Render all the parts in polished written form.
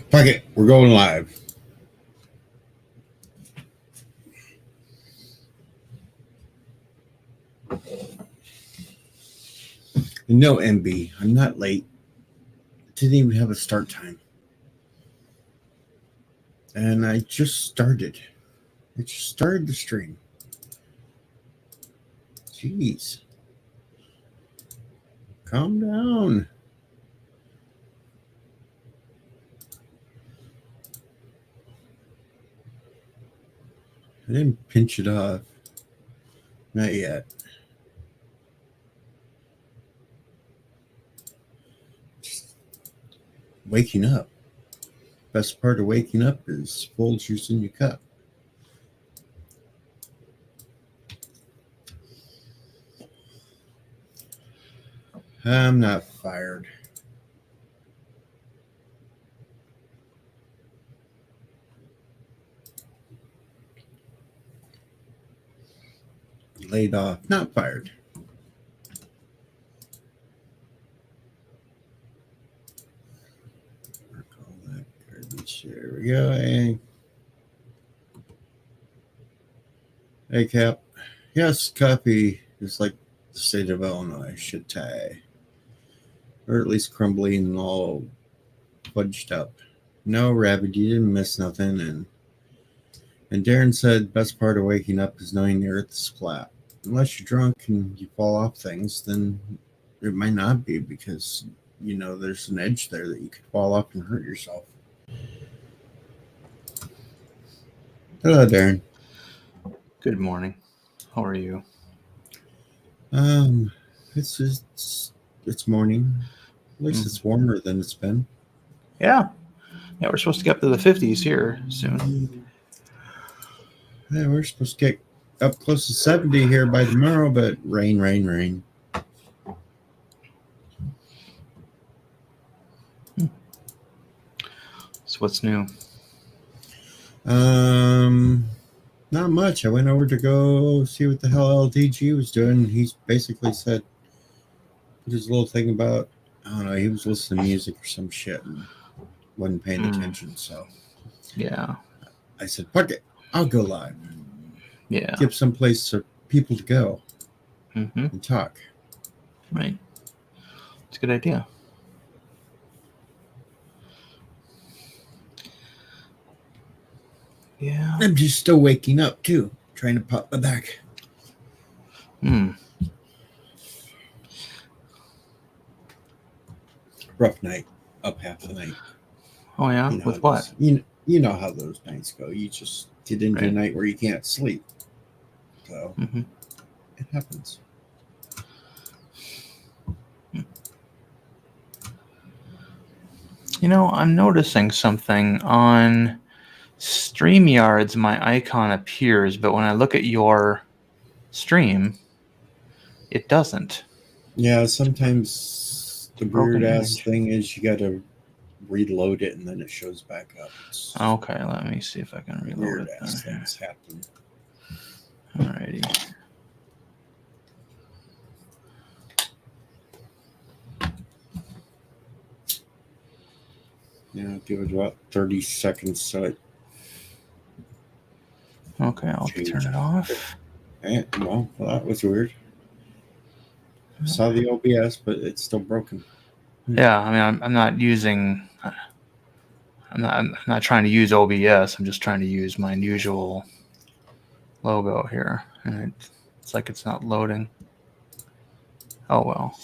Fuck it, we're going live. No, MB, I'm not late. Didn't even have a start time. And I just started. I just started the stream. Jeez. Calm down. I didn't pinch it off. Not yet. Just waking up. Best part of waking up is Folgers in your cup. I'm not fired. Laid off, not fired. Mark all that garbage. There we go. Hey, Cap. Yes, coffee is like the state of Illinois, should tie. Or at least crumbly and all fudged up. No, Rabbit, you didn't miss nothing. And Darren said, best part of waking up is knowing the earth is flat. Unless you're drunk and you fall off things, then it might not be because, there's an edge there that you could fall off and hurt yourself. Hello, Darren. Good morning. How are you? It's morning. At least it's warmer than it's been. Yeah, we're supposed to get up to the 50s here soon. Yeah, we're supposed to get up close to 70 here by tomorrow, but rain. So what's new? Not much. I went over to go see what the hell LDG was doing. He basically said, put his little thing about, I don't know, he was listening to music or some shit and wasn't paying attention. So yeah, I said, fuck it, I'll go live. Yeah, give some place for people to go and talk. Right, it's a good idea. Yeah, I'm just still waking up too, trying to pop my back. Rough night, up half the night. Oh yeah, with what? You know how those nights go. You just get into a night where you can't sleep. So it happens. I'm noticing something on StreamYards. My icon appears, but when I look at your stream, it doesn't. Yeah, sometimes the weird ass thing is you got to reload it and then it shows back up. Okay, let me see if I can reload weird it. Weird ass things happen. Alrighty. Yeah, give it about 30 seconds so it. Okay, I'll turn it off. Well, that was weird. I saw the OBS, but it's still broken. Yeah, I mean, I'm not using. I'm not trying to use OBS. I'm just trying to use my usual logo here, and it's like it's not loading. Oh well.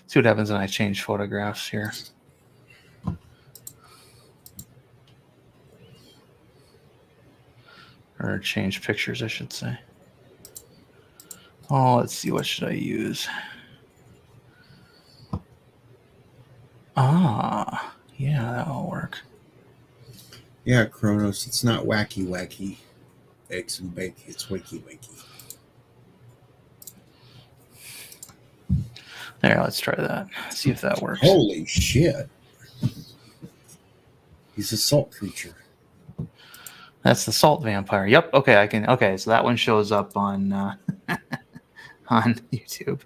See what happens when I change photographs here. Or change pictures, I should say. Oh, let's see. What should I use? Ah, yeah, that'll work. Yeah, Kronos, it's not wacky, eggs and bake. It's wakey. There, let's try that. See if that works. Holy shit. He's a salt creature. That's the salt vampire. Yep. Okay, I can. Okay, so that one shows up on on YouTube.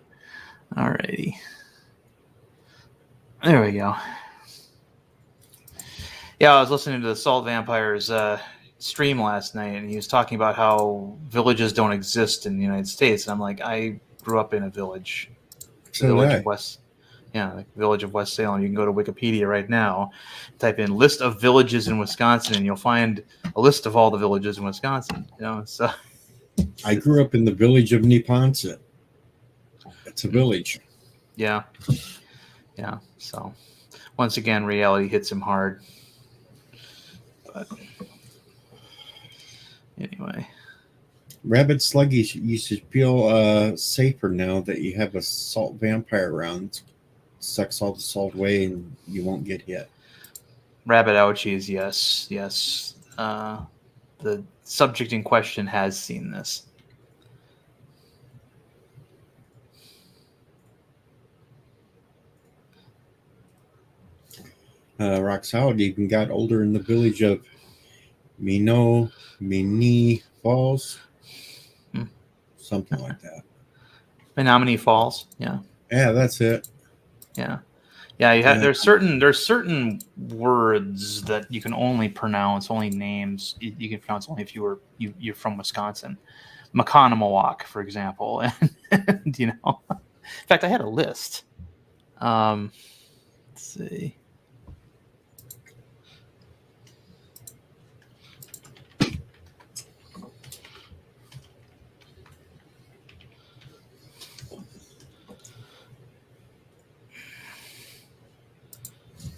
Alrighty. There we go. Yeah, I was listening to the Salt Vampires stream last night, and he was talking about how villages don't exist in the United States. And I'm like, I grew up in a village, the So did village I. of West. Yeah, the village of West Salem. You can go to Wikipedia right now, type in list of villages in Wisconsin, and you'll find a list of all the villages in Wisconsin. So I grew up in the village of Neponset. It's a village. yeah. So once again, reality hits him hard. But anyway. Rabid Sluggish, you should feel safer now that you have a salt vampire around. Sucks all the salt away and you won't get hit. Rabbit ouchies, yes. The subject in question has seen this. Rock Solid even got older in the village of Mini Falls. Something like that. Menominee Falls, yeah. Yeah, that's it. Yeah. There's certain words that you can only pronounce, only names you can pronounce only if you're from Wisconsin. Maconomowoc, for example, and in fact, I had a list. Let's see.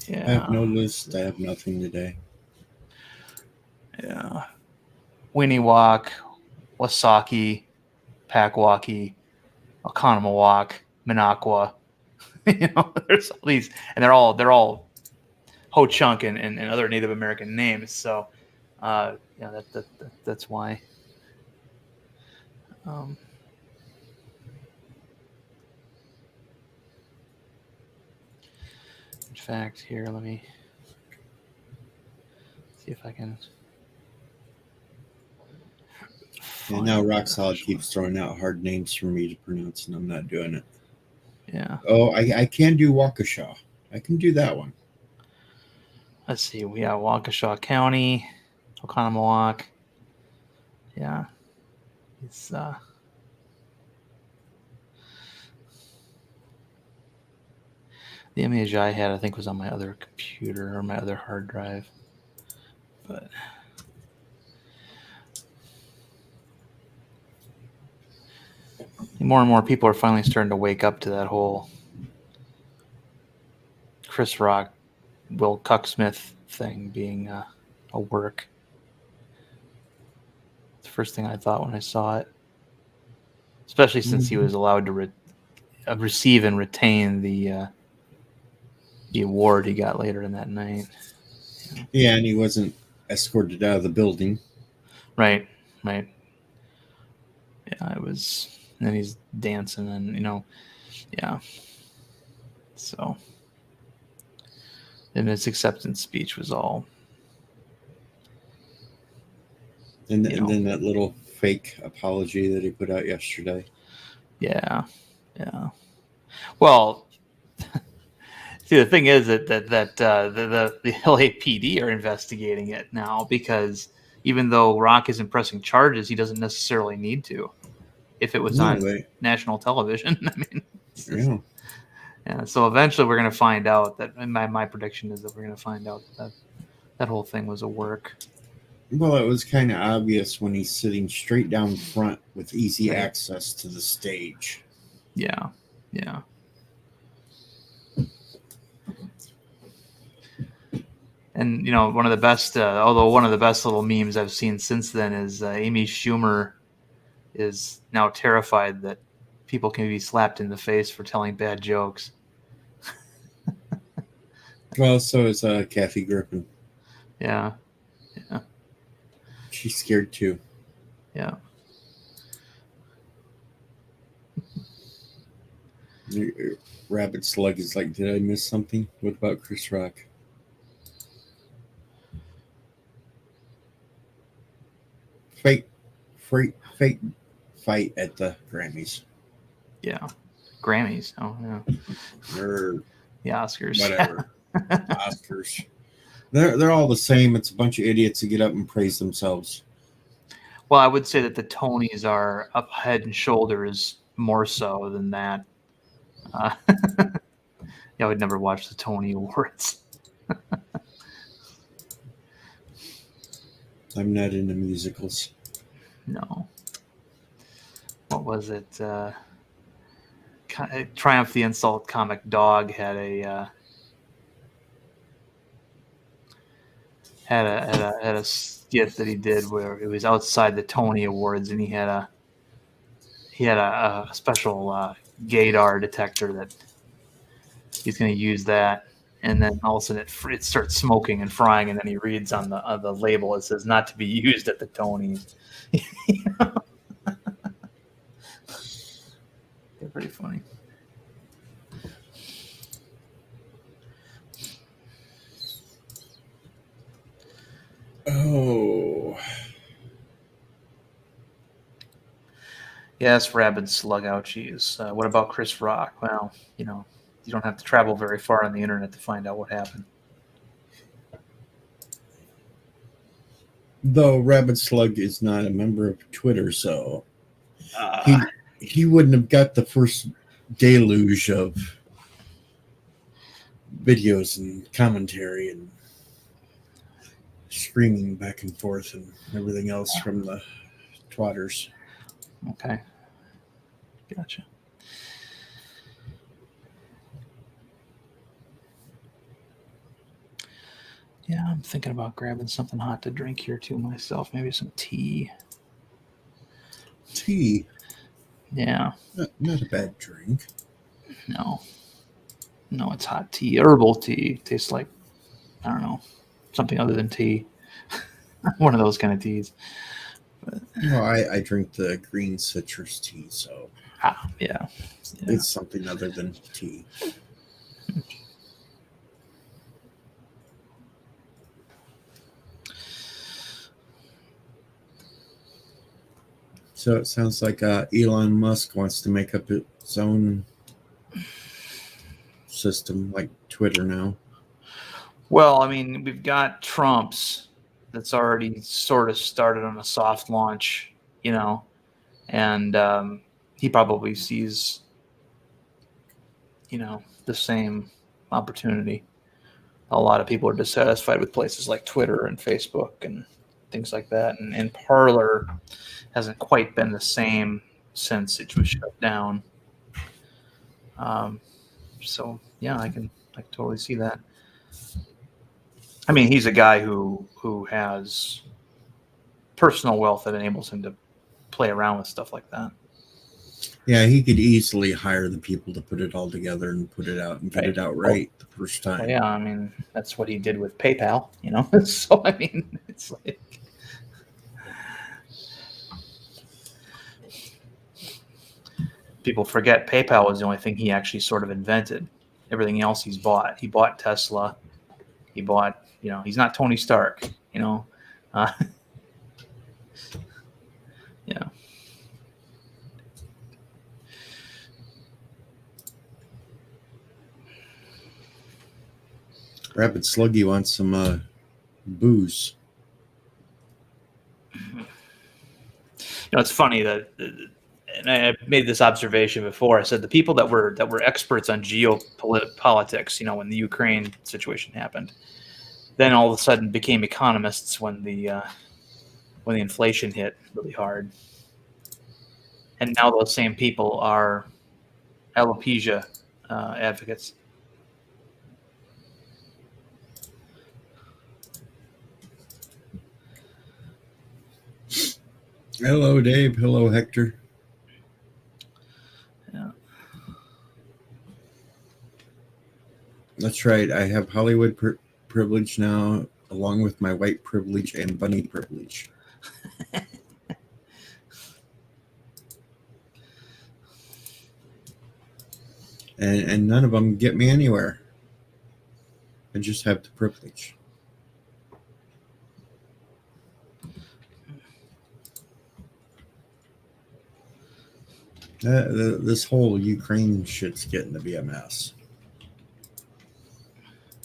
Yeah. I have no list. I have nothing today. Yeah. Winniewalk, Wasaki, Pakwaki, Oconomowoc, Minocqua. There's all these, and they're all Ho-Chunk and other Native American names. So, that's why. In fact, here, let me see if I can. And now Rock Solid keeps throwing out hard names for me to pronounce, and I'm not doing it. Yeah. Oh, I can do Waukesha. I can do that one. Let's see. We got Waukesha County, Oconomowoc. Yeah. It's the image I had, I think, was on my other computer or my other hard drive. But more and more people are finally starting to wake up to that whole Chris Rock, Will Cucksmith thing being a work. It's the first thing I thought when I saw it, especially since he was allowed to receive and retain the award he got later in that night. Yeah, and he wasn't escorted out of the building. Right. Yeah, it was. And then he's dancing, and yeah. So, and his acceptance speech was all. And then that little fake apology that he put out yesterday. Yeah. Well, see, the thing is that the LAPD are investigating it now because even though Rock isn't pressing charges, he doesn't necessarily need to. If it was on national television, I mean, yeah. So eventually, we're going to find out that. And my prediction is that we're going to find out that whole thing was a work. Well, it was kind of obvious when he's sitting straight down front with easy access to the stage. Yeah. And one of the best little memes I've seen since then is Amy Schumer is now terrified that people can be slapped in the face for telling bad jokes. Well, so is Kathy Griffin. Yeah. She's scared too. Yeah. Rabbit Slug is like, did I miss something? What about Chris Rock? Fake fight at the Grammys. Yeah. Grammys. Oh, yeah. Or the Oscars. Whatever. Oscars. They're all the same. It's a bunch of idiots who get up and praise themselves. Well, I would say that the Tonys are up head and shoulders more so than that. Yeah, I would never watch the Tony Awards. I'm not into musicals. No. What was it? Triumph the Insult Comic Dog had a skit that he did where it was outside the Tony Awards, and he had a special GETTR detector that he's going to use that, and then all of a sudden it starts smoking and frying, and then he reads on the label, it says not to be used at the Tonys. They're pretty funny. Oh. Yes, rabid slug ouchies. What about Chris Rock? Well, you don't have to travel very far on the internet to find out what happened. Though Rabbit Slug is not a member of Twitter, so he wouldn't have got the first deluge of videos and commentary and screaming back and forth and everything else from the twatters. Okay. Gotcha. Yeah, I'm thinking about grabbing something hot to drink here too myself. Maybe some tea. Tea? Yeah. Not a bad drink. No, it's hot tea. Herbal tea. Tastes like, I don't know, something other than tea. One of those kind of teas. Well, I drink the green citrus tea, so yeah. It's something other than tea. So it sounds like Elon Musk wants to make up its own system like Twitter now. Well, I mean, we've got Trump's that's already sort of started on a soft launch, and he probably sees, the same opportunity. A lot of people are dissatisfied with places like Twitter and Facebook and things like that, and Parler hasn't quite been the same since it was shut down. So yeah, I can totally see that. I mean, he's a guy who has personal wealth that enables him to play around with stuff like that. Yeah, he could easily hire the people to put it all together and put it out and get it out right the first time. Well, yeah, I mean, that's what he did with PayPal, So, I mean, it's like... People forget PayPal was the only thing he actually sort of invented. Everything else he's bought. He bought Tesla. He bought, he's not Tony Stark, yeah. Rapid Sluggy wants some booze. It's funny that, and I made this observation before. I said the people that were experts on geopolitics, when the Ukraine situation happened, then all of a sudden became economists when the inflation hit really hard, and now those same people are alopecia advocates. Hello, Dave. Hello, Hector. Yeah. That's right. I have Hollywood privilege now, along with my white privilege and bunny privilege. and none of them get me anywhere. I just have the privilege. This whole Ukraine shit's getting to be a mess.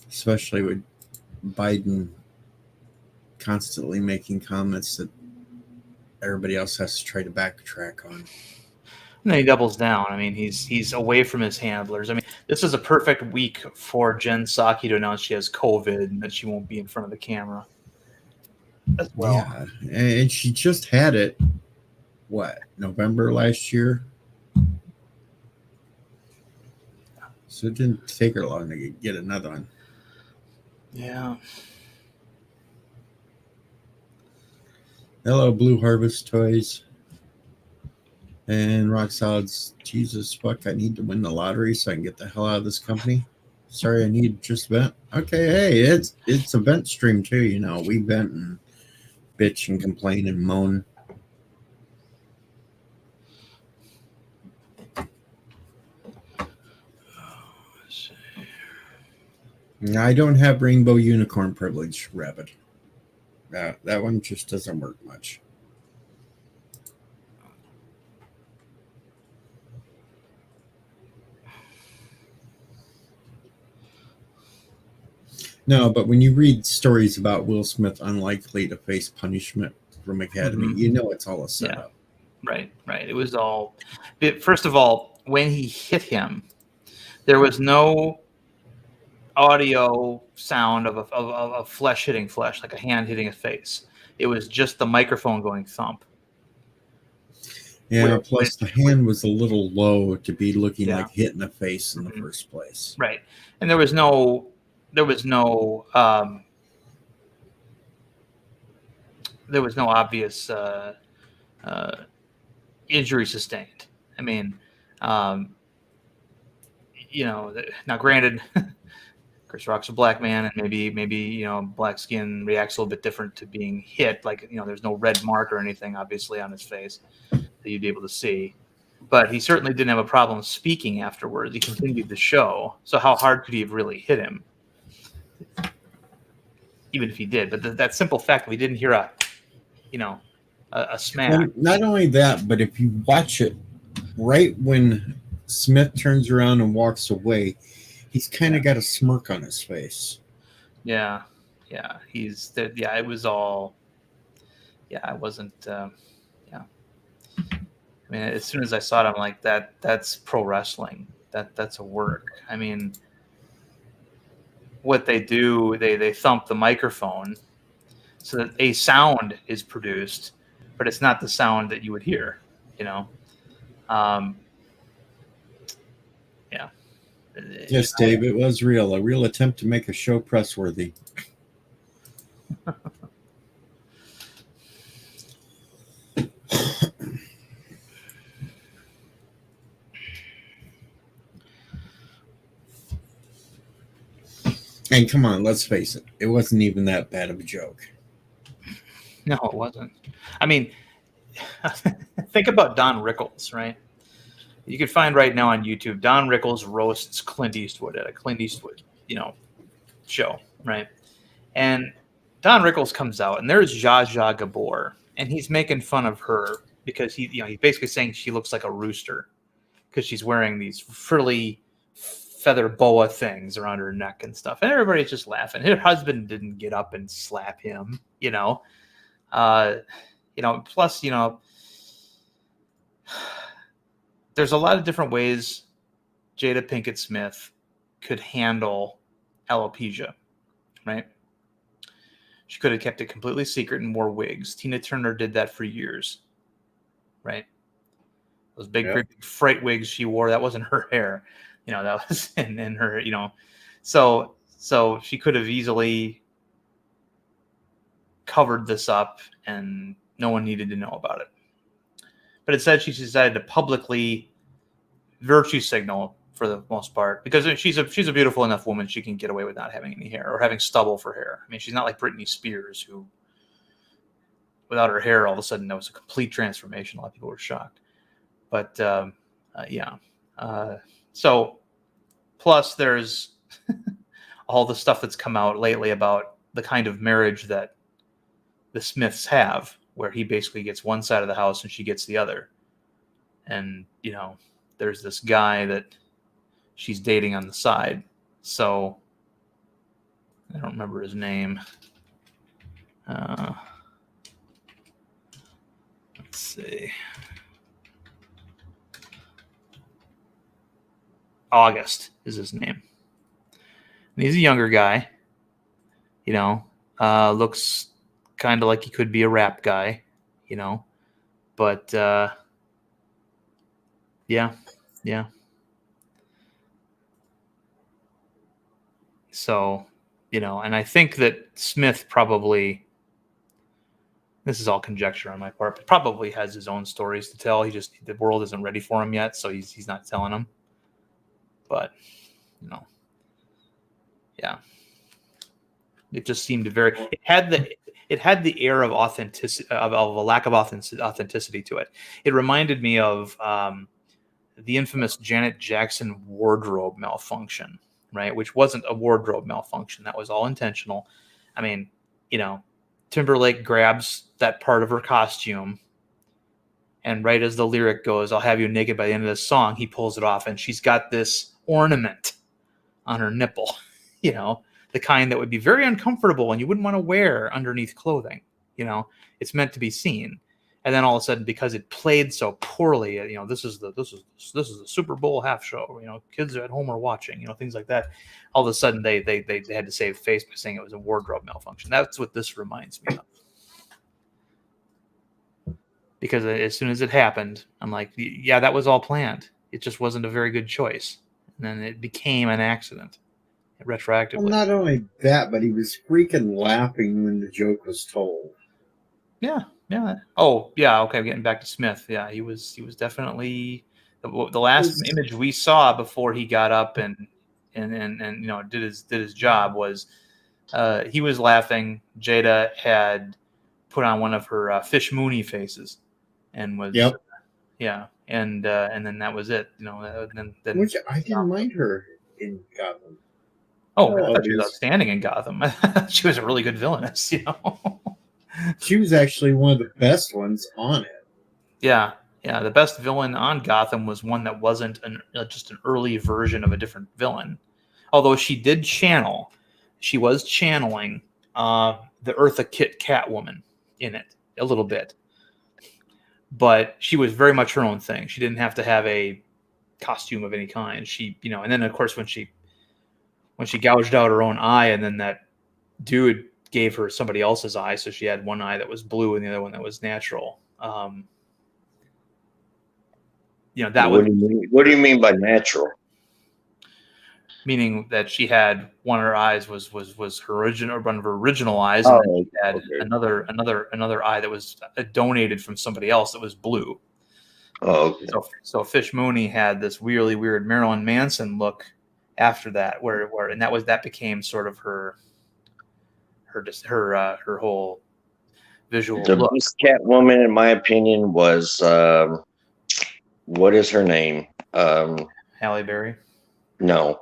Especially with Biden constantly making comments that everybody else has to try to backtrack on. And then he doubles down. I mean, he's away from his handlers. I mean, this is a perfect week for Jen Psaki to announce she has COVID and that she won't be in front of the camera as well. Yeah, and she just had it, what, November last year? So it didn't take her long to get another one. Yeah. Hello, Blue Harvest Toys. And Rock Solid's, Jesus fuck, I need to win the lottery so I can get the hell out of this company. Sorry, I need just vent. Okay, hey, it's a vent stream too, you know. We vent and bitch and complain and moan. I don't have rainbow unicorn privilege, Rabbit. That one just doesn't work much. No, but when you read stories about Will Smith unlikely to face punishment from Academy, you know it's all a setup. Yeah. Right. It was all. First of all, when he hit him, there was no audio sound of flesh hitting flesh, like a hand hitting a face. It was just the microphone going thump. Yeah, plus the hand was a little low to be looking like hitting the face in the first place. Right. And there was no obvious injury sustained. I mean, now granted, Chris Rock's a black man, and maybe black skin reacts a little bit different to being hit. Like, there's no red mark or anything obviously on his face that you'd be able to see. But he certainly didn't have a problem speaking afterwards. He continued the show. So how hard could he have really hit him? Even if he did. But that simple fact that we didn't hear a smack. Well, not only that, but if you watch it right when Smith turns around and walks away, he's kind of got a smirk on his face. Yeah. It was all. Yeah, I wasn't. I mean, as soon as I saw it, I'm like, that's pro wrestling. That's a work. I mean, what they do, they thump the microphone so that a sound is produced, but it's not the sound that you would hear, Yeah. Yes, Dave, it was real. A real attempt to make a show press worthy. And come on, let's face it. It wasn't even that bad of a joke. No, it wasn't. I mean, think about Don Rickles, right? You can find right now on YouTube, Don Rickles roasts Clint Eastwood at a Clint Eastwood, show, right? And Don Rickles comes out, and there's Zsa Zsa Gabor, and he's making fun of her because he's basically saying she looks like a rooster because she's wearing these frilly feather boa things around her neck and stuff, and everybody's just laughing. Her husband didn't get up and slap him, Plus, there's a lot of different ways Jada Pinkett Smith could handle alopecia, right? She could have kept it completely secret and wore wigs. Tina Turner did that for years, right? Those big, great big fright wigs she wore, that wasn't her hair. That was in her, So she could have easily covered this up and no one needed to know about it. But instead, she decided to publicly virtue signal for the most part, because she's a beautiful enough woman, she can get away with not having any hair or having stubble for hair. I mean, she's not like Britney Spears, who, without her hair, all of a sudden there was a complete transformation. A lot of people were shocked. But so plus there's all the stuff that's come out lately about the kind of marriage that the Smiths have, where he basically gets one side of the house and she gets the other. And, there's this guy that she's dating on the side. So I don't remember his name. Let's see. August is his name. And he's a younger guy. You know, looks kind of like he could be a rap guy. You know, but yeah. So, and I think that Smith probably, this is all conjecture on my part, but probably has his own stories to tell. The world isn't ready for him yet, so he's not telling them. But, yeah, it just seemed it had the air of authenticity, of a lack of authenticity to it. It reminded me of the infamous Janet Jackson wardrobe malfunction, right? Which wasn't a wardrobe malfunction. That was all intentional. I mean, Timberlake grabs that part of her costume, and right as the lyric goes, "I'll have you naked by the end of this song," he pulls it off, and she's got this ornament on her nipple, the kind that would be very uncomfortable and you wouldn't want to wear underneath clothing. It's meant to be seen. And then all of a sudden, because it played so poorly, this is the Super Bowl half show. Kids at home are watching. Things like that. All of a sudden, they had to save face by saying it was a wardrobe malfunction. That's what this reminds me of. Because as soon as it happened, I'm like, yeah, that was all planned. It just wasn't a very good choice, and then it became an accident retroactively. Well, not only that, but he was freaking laughing when the joke was told. Yeah. Oh, yeah. Okay, getting back to Smith. Yeah, he was definitely the last image we saw before he got up and did his job was he was laughing. Jada had put on one of her Fish Mooney faces and was yeah, and then that was it. Then which I didn't mind her in Gotham. Oh, I thought she was outstanding in Gotham. She was a really good villainess. She was actually one of the best ones on it. Yeah. The best villain on Gotham was one that wasn't just an early version of a different villain. Although she was channeling the Eartha Kitt Catwoman in it a little bit. But she was very much her own thing. She didn't have to have a costume of any kind. She, and then of course when she gouged out her own eye, and then that dude gave her somebody else's eye, so she had one eye that was blue and the other one that was natural. That what do you mean by natural? Meaning that she had one of her eyes was her original, or one of her original eyes, and then she had another eye that was donated from somebody else that was blue. Oh, okay. So Fish Mooney had this really weird Marilyn Manson look after that, where and that became sort of her whole visual the look. best Catwoman, in my opinion, was what is her name? Halle Berry. No,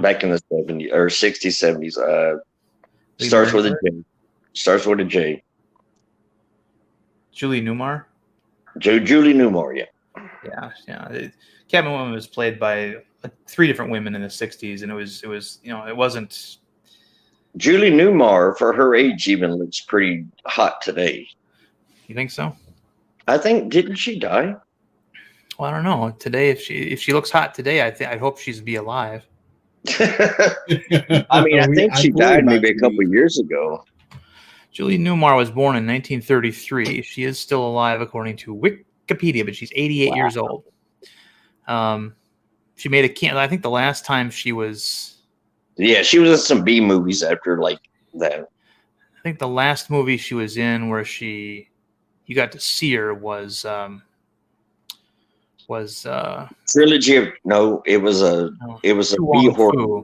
back in the 70s or 60s, 70s. Starts with a J. Starts with a J. Julie Newmar. Julie Newmar, yeah. Yeah. Catwoman was played by 3 different women in the 60s, and it was it wasn't. Julie Newmar, for her age, even looks pretty hot today. You think so? I think, didn't she die? Well, I don't know. Today, if she looks hot today, I hope she's be alive. I mean, I think she died maybe a couple years ago. Julie Newmar was born in 1933. She is still alive according to Wikipedia, but she's 88 years old. She made I think the last time she was. Yeah, she was in some B movies after like that. I think the last movie she was in where you got to see her was Trilogy of it was a B horror.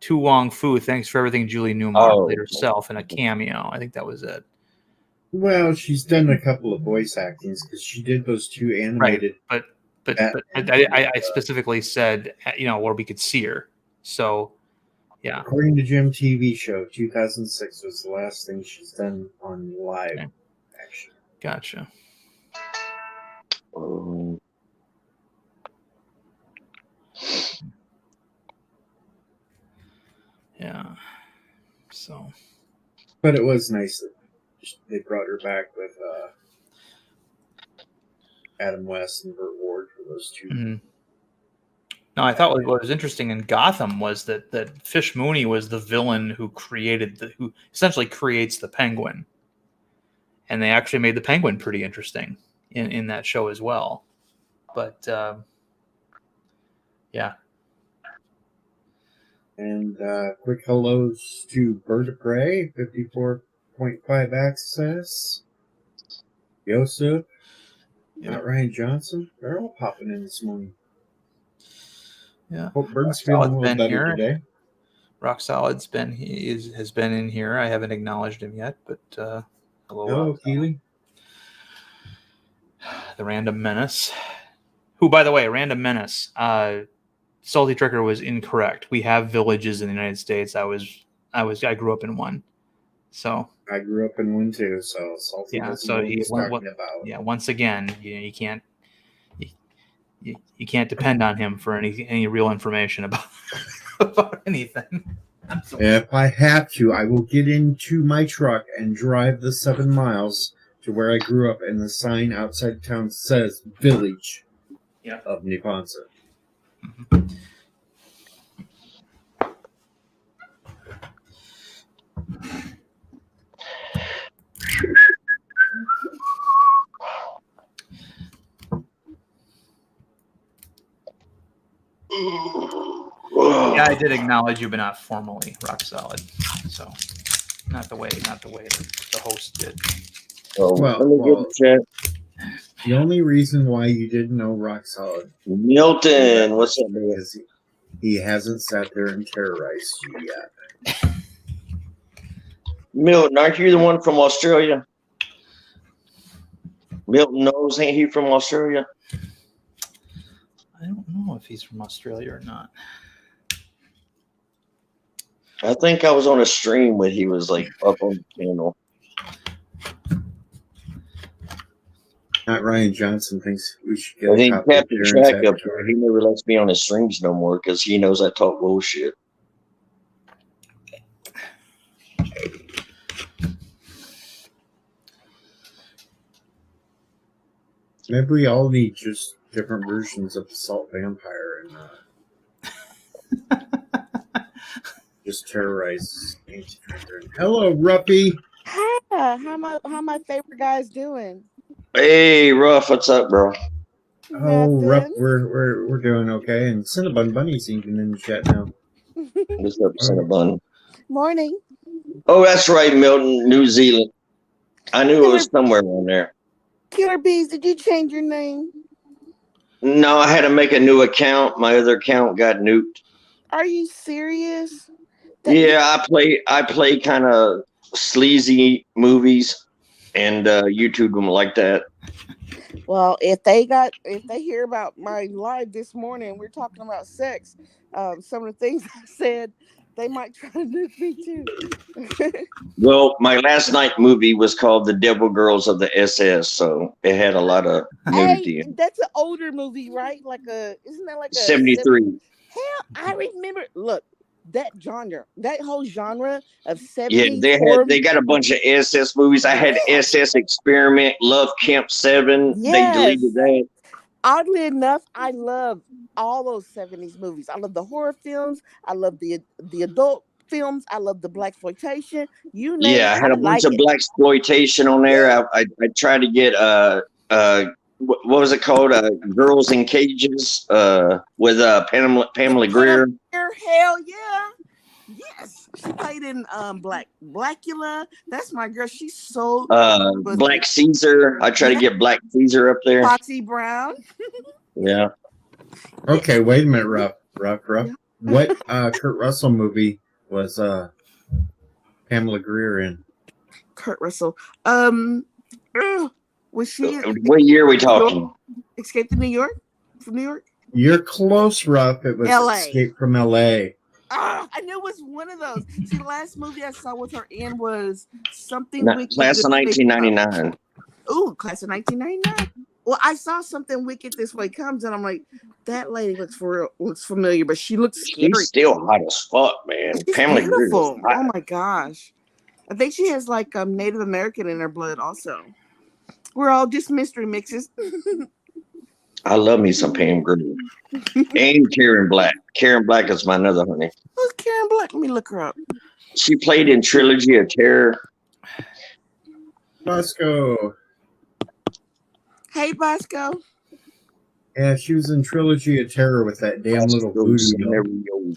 Tu Wong Fu, Thanks for Everything, Julie Newmar played herself in a cameo. I think that was it. Well, she's done a couple of voice actings because she did those 2 animated. Right, but I specifically said where we could see her. So, yeah. According to Jim TV Show, 2006 was the last thing she's done on live action. Gotcha. Yeah. So, but it was nice that they brought her back with Adam West and Burt Ward for those two. mm-hmm. No, I thought what was interesting in Gotham was that Fish Mooney was the villain who essentially creates the Penguin, and they actually made the Penguin pretty interesting in that show as well. But yeah. And quick hellos to Bird of Prey, 54.5 access. Yosef, not Ryan Johnson. They're all popping in this morning. Yeah. Hope Bird's feeling a little better here today. Rock Solid's has been in here. I haven't acknowledged him yet, but hello, Keely. The Random Menace. Who, by the way, Random Menace. Salty Tricker was incorrect. We have villages in the United States. I grew up in one. So I grew up in one too. So Salty doesn't know what he's talking about. Yeah. Once again, you can't depend on him for any real information about anything. If I have to, I will get into my truck and drive the 7 miles to where I grew up, and the sign outside town says Village of Neponset. Mm-hmm. Yeah, I did acknowledge you, but not formally, Rock Solid. So, not the way the host did. The only reason why you didn't know Rock Solid, Milton, what's up, man? Because he hasn't sat there and terrorized you yet. Milton, aren't you the one from Australia? Milton knows, ain't he from Australia? I don't know if he's from Australia or not. I think I was on a stream when he was like up on the channel. Not Ryan Johnson thinks we should get I think Captain Track up there. He never lets me on his streams no more because he knows I talk bullshit. Maybe we all need just different versions of the Salt Vampire and just terrorize Anti-Tracker. Hello, Ruppy. Hi, how my favorite guys doing? Hey, Ruff, what's up, bro? Oh, Ruff, we're doing okay. And Cinnabon Bunny's even in the chat now. What's up, Cinnabon? Morning. Oh, that's right, Milton, New Zealand. I knew it was somewhere around there. Killer Bees, did you change your name? No, I had to make a new account. My other account got nuked. Are you serious? I play kind of sleazy movies and YouTube them like that. Well, if they hear about my live this morning, we're talking about sex. Some of the things I said, they might try to nuke me too. Well, my last night movie was called The Devil Girls of the SS, so it had a lot of nudity. Hey, that's an older movie, right? Isn't that like a 73? Hell, I remember. Look, that whole genre of 70s. Yeah, they got a bunch of SS movies. I had SS Experiment, Love Camp 7. Yes. They deleted that. Oddly enough, I love all those 70s movies. I love the horror films. I love the adult films. I love the blaxploitation. You name it. I had a bunch of blaxploitation on there. Yeah. I tried to get what was it called? Girls in Cages with Pamela Greer. Hell yeah. Yes. She played in Blackula. That's my girl. She's so Black Caesar. I try to get Black Caesar up there. Foxy Brown. Yeah. Okay, wait a minute, Ruff. What Kurt Russell movie was Pamela Greer in? Kurt Russell. Was she what year are we talking? Escape to New York? From New York? You're close, Ruff. It was LA. Escape from LA. I knew it was one of those. See, the last movie I saw with her in was something Class of 1999. Ooh, Class of 1999. Well, I saw Something Wicked This Way Comes, and I'm like, That lady looks familiar, but she looks scary. She's still hot as fuck, man. She's Pamela Grier is beautiful. hot. Oh my gosh. I think she has like Native American in her blood also. We're all just mystery mixes. I love me some Pam Grier. And Karen Black. Karen Black is my another honey. Who's Karen Black? Let me look her up. She played in Trilogy of Terror. Bosco. Hey, Bosco. Yeah, she was in Trilogy of Terror with that damn little voodoo doll.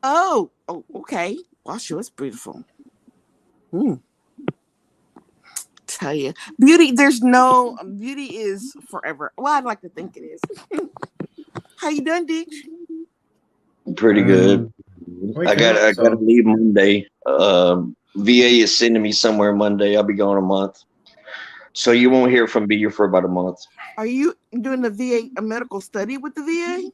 Oh, okay. Wow, she was beautiful. Tell you, beauty is forever. Well, I'd like to think it is. How you doing, Deej? Pretty good. I gotta leave Monday. VA is sending me somewhere Monday. I'll be gone a month, so you won't hear from me for about a month. Are you doing a medical study with the VA?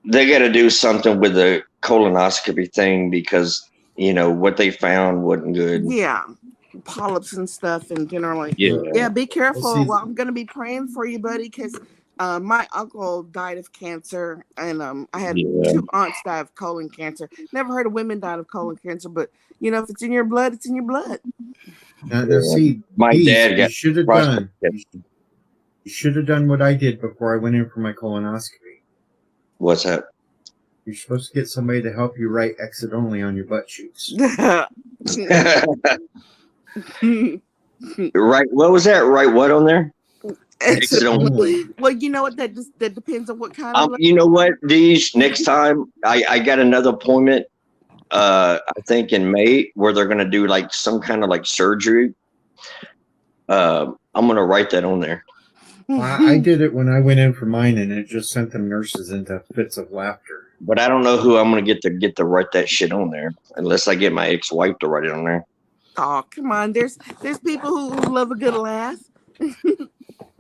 They got to do something with the colonoscopy thing because what they found wasn't good. Yeah, polyps and stuff, and generally. Yeah. Be careful. Well, I'm gonna be praying for you, buddy, because my uncle died of cancer, and I had 2 aunts die of colon cancer. Never heard of women died of colon cancer, but if it's in your blood, it's in your blood. See, my dad got. You should have done. You should have done what I did before I went in for my colonoscopy. What's that? You're supposed to get somebody to help you write exit only on your butt cheeks. Right. What was that? Right. What on there? Exit only. Well, you know what? That depends on what kind of. You know what, Deej? Next time, I got another appointment. I think in May where they're gonna do like some kind of like surgery. I'm gonna write that on there. I did it when I went in for mine, and it just sent the nurses into fits of laughter. But I don't know who I'm gonna get to write that shit on there, unless I get my ex-wife to write it on there. Oh, come on! There's people who love a good laugh.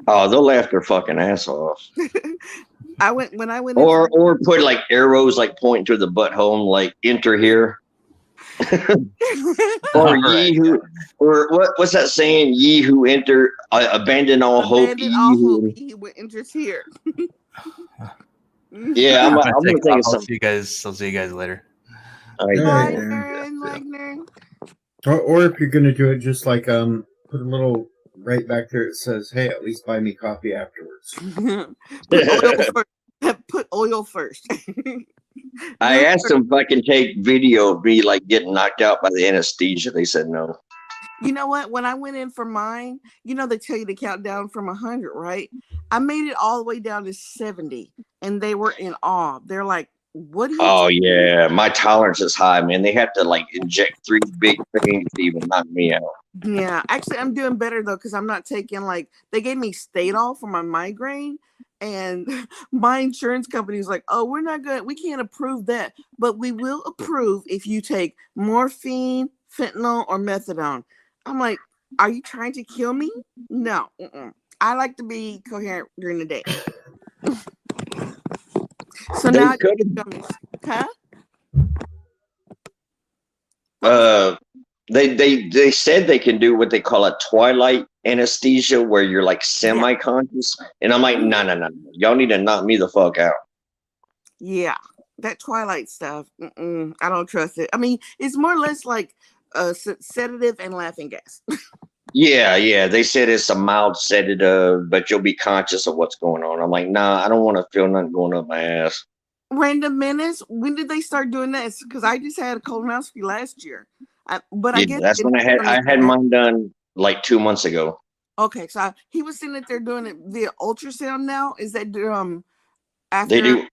Oh, they'll laugh their fucking ass off. When I went or put like arrows like pointing to the butthole, like enter here. Or ye who, or what's that saying? Ye who enter, abandon all hope. Abandon all hope. He who enters here. Yeah, I'm gonna think of I'll something. see you guys later. All right, Bye, yeah. Nern. Or if you're gonna do it, just like put a little right back there. It says, "Hey, at least buy me coffee afterwards." Put oil first. I asked them if I can take video of me like getting knocked out by the anesthesia. They said no. You know what? When I went in for mine, they tell you to count down from 100, right? I made it all the way down to 70, and they were in awe. They're like, "What are you?" Oh yeah, my tolerance is high, man. They have to like inject 3 big things to even knock me out. Yeah, actually, I'm doing better though because I'm not taking they gave me Stadol for my migraine. And my insurance company was like, "Oh, we can't approve that, but we will approve if you take morphine, fentanyl, or methadone." I'm like, "Are you trying to kill me?" No. I like to be coherent during the day. So now They said they can do what they call a twilight anesthesia where you're like semi-conscious, and I'm like, no, y'all need to knock me the fuck out. Yeah, that twilight stuff, I don't trust it. I mean, it's more or less like a sedative and laughing gas. Yeah, they said it's a mild sedative, but you'll be conscious of what's going on. I'm like, nah, I don't want to feel nothing going up my ass. Random Menace, when did they start doing that? Because I just had a colonoscopy last year. I guess that's when I had mine done like 2 months ago. Okay, so he was saying that they're doing it via ultrasound now. Is that after they do?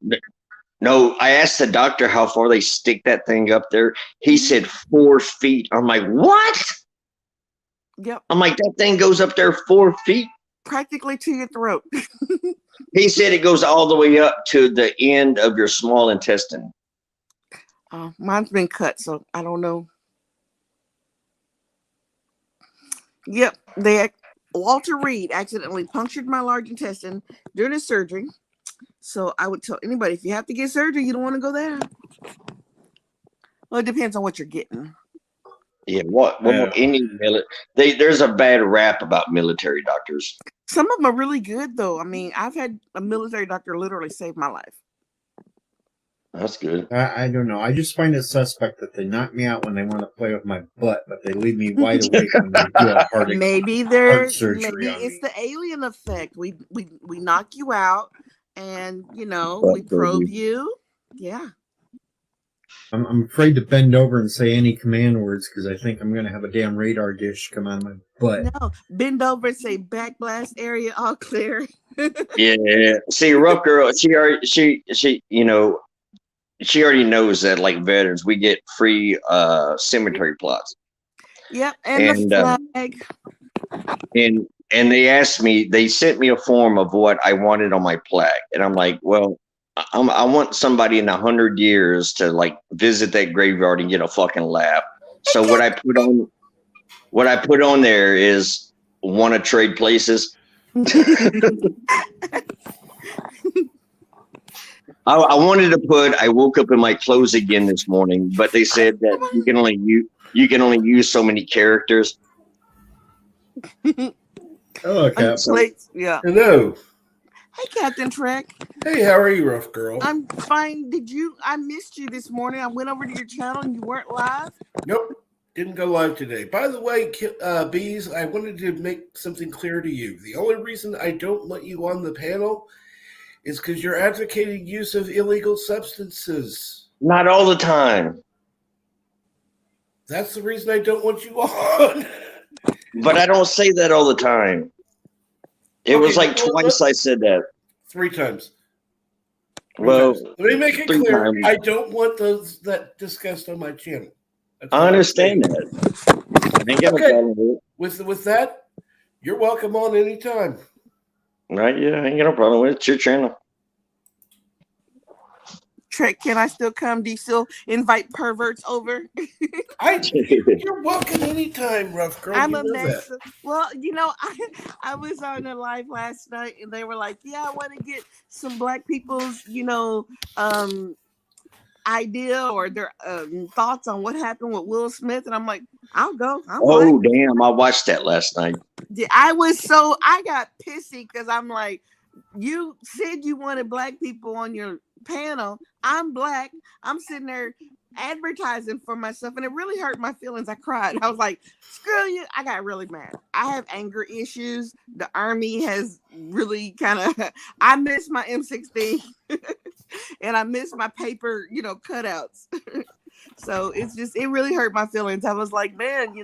No, I asked the doctor how far they stick that thing up there. He said 4 feet. I'm like, what? Yep. I'm like, that thing goes up there 4 feet, practically to your throat. He said it goes all the way up to the end of your small intestine. Mine's been cut, so I don't know. Yep, Walter Reed accidentally punctured my large intestine during his surgery. So I would tell anybody, if you have to get surgery, you don't want to go there. Well, it depends on what you're getting. Yeah, what Yeah. there's a bad rap about military doctors. Some of them are really good though. I mean, I've had a military doctor literally save my life. That's good. I don't know. I just find it suspect that they knock me out when they want to play with my butt, but they leave me wide awake when they do a heart surgery on it's me. the alien effect. We knock you out, and we Butt probe baby. you. Yeah. I'm afraid to bend over and say any command words because I think I'm going to have a damn radar dish come out of my butt. No, bend over and say backblast area all clear. Yeah. See, rough girl, she already knows that like veterans, we get free cemetery plots. Yep, and And the flag. and they sent me a form of what I wanted on my plaque, and I'm like, well, I want somebody in 100 years to like visit that graveyard and get a fucking laugh. So what I put on there is want to trade places. I wanted to put I woke up in my clothes again this morning, but they said that you can only use so many characters. Hello, Cap. Yeah. Hello. Hey, Captain Trek. Hey, how are you, rough girl? I'm fine. I missed you this morning. I went over to your channel and you weren't live. Nope, didn't go live today. By the way, Bees, I wanted to make something clear to you. The only reason I don't let you on the panel is because you're advocating use of illegal substances. Not all the time. That's the reason I don't want you on. But I don't say that all the time. It was like twice I said that. 3 times. Well, let me make it 3 clear. times. I don't want those that discussed on my channel. That's I understand that. I ain't got a problem with With that, you're welcome on anytime. Right? Yeah, I ain't got no problem with it. It's your channel. Trek, can I still come? Do you still invite perverts over? You're welcome anytime, rough girl. I'm you a know mess. that. Well, I was on a live last night and they were like, yeah, I want to get some black people's, idea or their thoughts on what happened with Will Smith. And I'm like, I'll go. Oh, damn. I watched that last night. I got pissy because I'm like, you said you wanted black people on your panel. I'm black. I'm sitting there advertising for myself and it really hurt my feelings. I cried. I was like, screw you. I got really mad. I have anger issues. The army has really I miss my M16 and I miss my paper, cutouts. So it really hurt my feelings. I was like, man,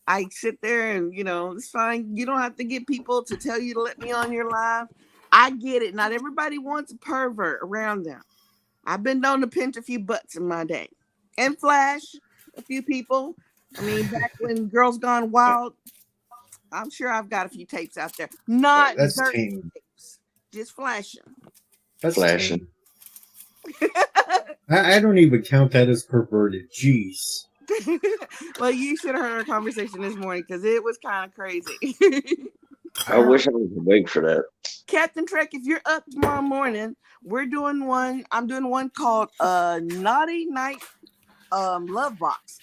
I sit there and, it's fine. You don't have to get people to tell you to let me on your live. I get it. Not everybody wants a pervert around them. I've been known to pinch a few butts in my day and flash a few people. I mean, back when Girls Gone Wild, I'm sure I've got a few tapes out there. Not That's dirty tame. tapes, just flashing. That's Flashing. I don't even count that as perverted. Jeez. Well, you should have heard our conversation this morning because it was kind of crazy. I wish I was awake for that. Captain Trek, if you're up tomorrow morning, I'm doing one called Naughty Night Love Box.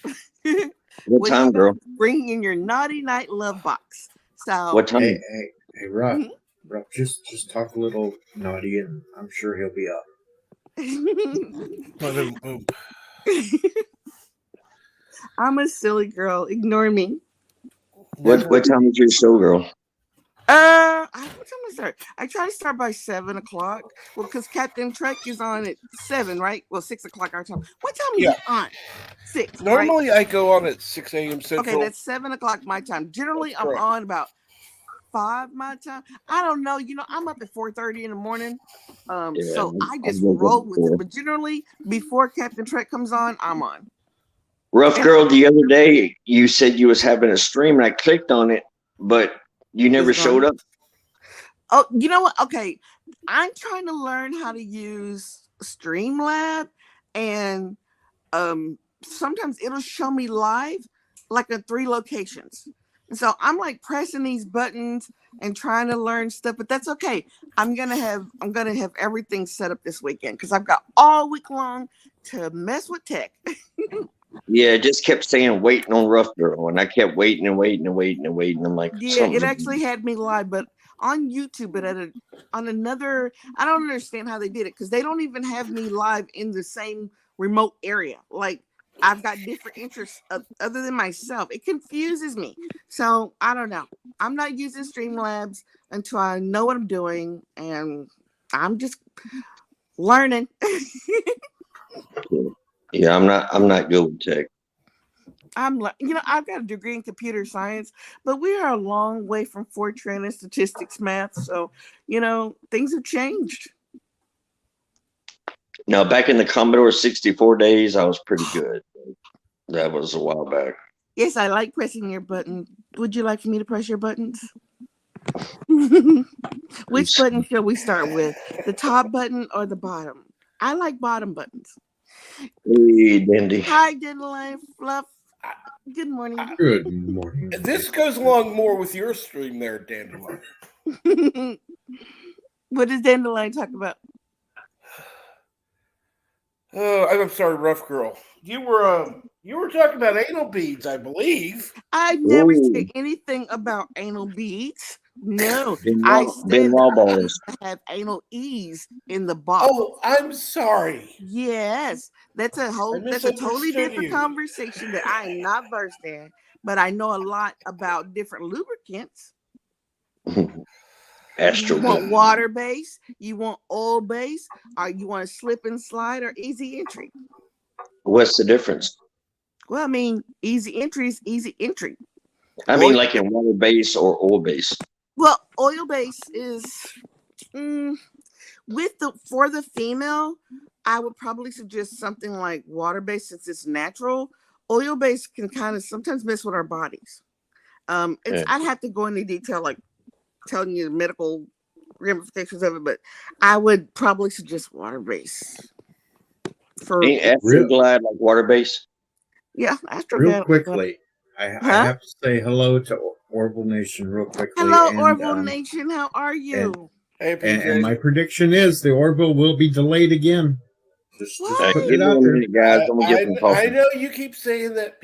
What time, girl? Bring in your Naughty Night Love Box. So What time? Hey, Rob. Rob, just talk a little naughty and I'm sure he'll be up. I'm a silly girl. Ignore me. What time is your show, girl? What time I start? I try to start by 7:00. Well, because Captain Trek is on at 7, right? Well, 6:00 our time. What time is it on? 6. Normally, right? I go on at 6 a.m. Central. Okay, that's 7:00 my time. Generally, I'm on about 5 my time. I don't know. I'm up at 4:30 in the morning. So I just roll with it. But generally, before Captain Trek comes on, I'm on. Rough girl, the other day you said you was having a stream and I clicked on it, but you never showed up. Oh, you know what? Okay. I'm trying to learn how to use Streamlab and sometimes it'll show me live like in 3 locations. And so I'm like pressing these buttons and trying to learn stuff, but that's okay. I'm gonna have everything set up this weekend because I've got all week long to mess with tech. Yeah, it just kept saying waiting on Rough Girl, and I kept waiting and waiting and waiting and waiting. I'm like, Yeah, it actually had me live, but on YouTube, but on another, I don't understand how they did it because they don't even have me live in the same remote area. Like I've got different interests other than myself. It confuses me. So I don't know. I'm not using Streamlabs until I know what I'm doing, and I'm just learning. Yeah, I'm not good with tech. I'm like, I've got a degree in computer science, but we are a long way from Fortran and statistics math. So, things have changed. Now, back in the Commodore 64 days, I was pretty good. That was a while back. Yes, I like pressing your button. Would you like for me to press your buttons? Which button shall we start with? The top button or the bottom? I like bottom buttons. Hey, Dandy. Hi, Dandelion Fluff. Good morning. Good morning. This goes along more with your stream there, Dandelion. What does Dandelion talk about? Oh, I'm sorry, Rough Girl. You were talking about anal beads, I believe. I never Ooh. said anything about anal beads. No, Ben I said Law that balls. I have anal ease in the box. Oh, I'm sorry. Yes, that's a totally misunderstood different you. conversation that I am not versed in, but I know a lot about different lubricants. You want water base, you want oil base, or you want a slip and slide or easy entry? What's the difference? Well, I mean, easy entry is easy entry. I mean, like in water base or oil base. Well, oil base is for the female, I would probably suggest something like water base since it's natural. Oil base can kind of sometimes mess with our bodies. I'd have to go into detail, like telling you the medical ramifications of it, but I would probably suggest water base. Ain't Astroglide like water base? Yeah, Astroglide. Real quickly, I have to say hello to Orville Nation real quickly. Hello, Orville Nation. How are you? Hey, PJ. And my prediction is the Orville will be delayed again. Just put it out there. Guys, I know you keep saying that,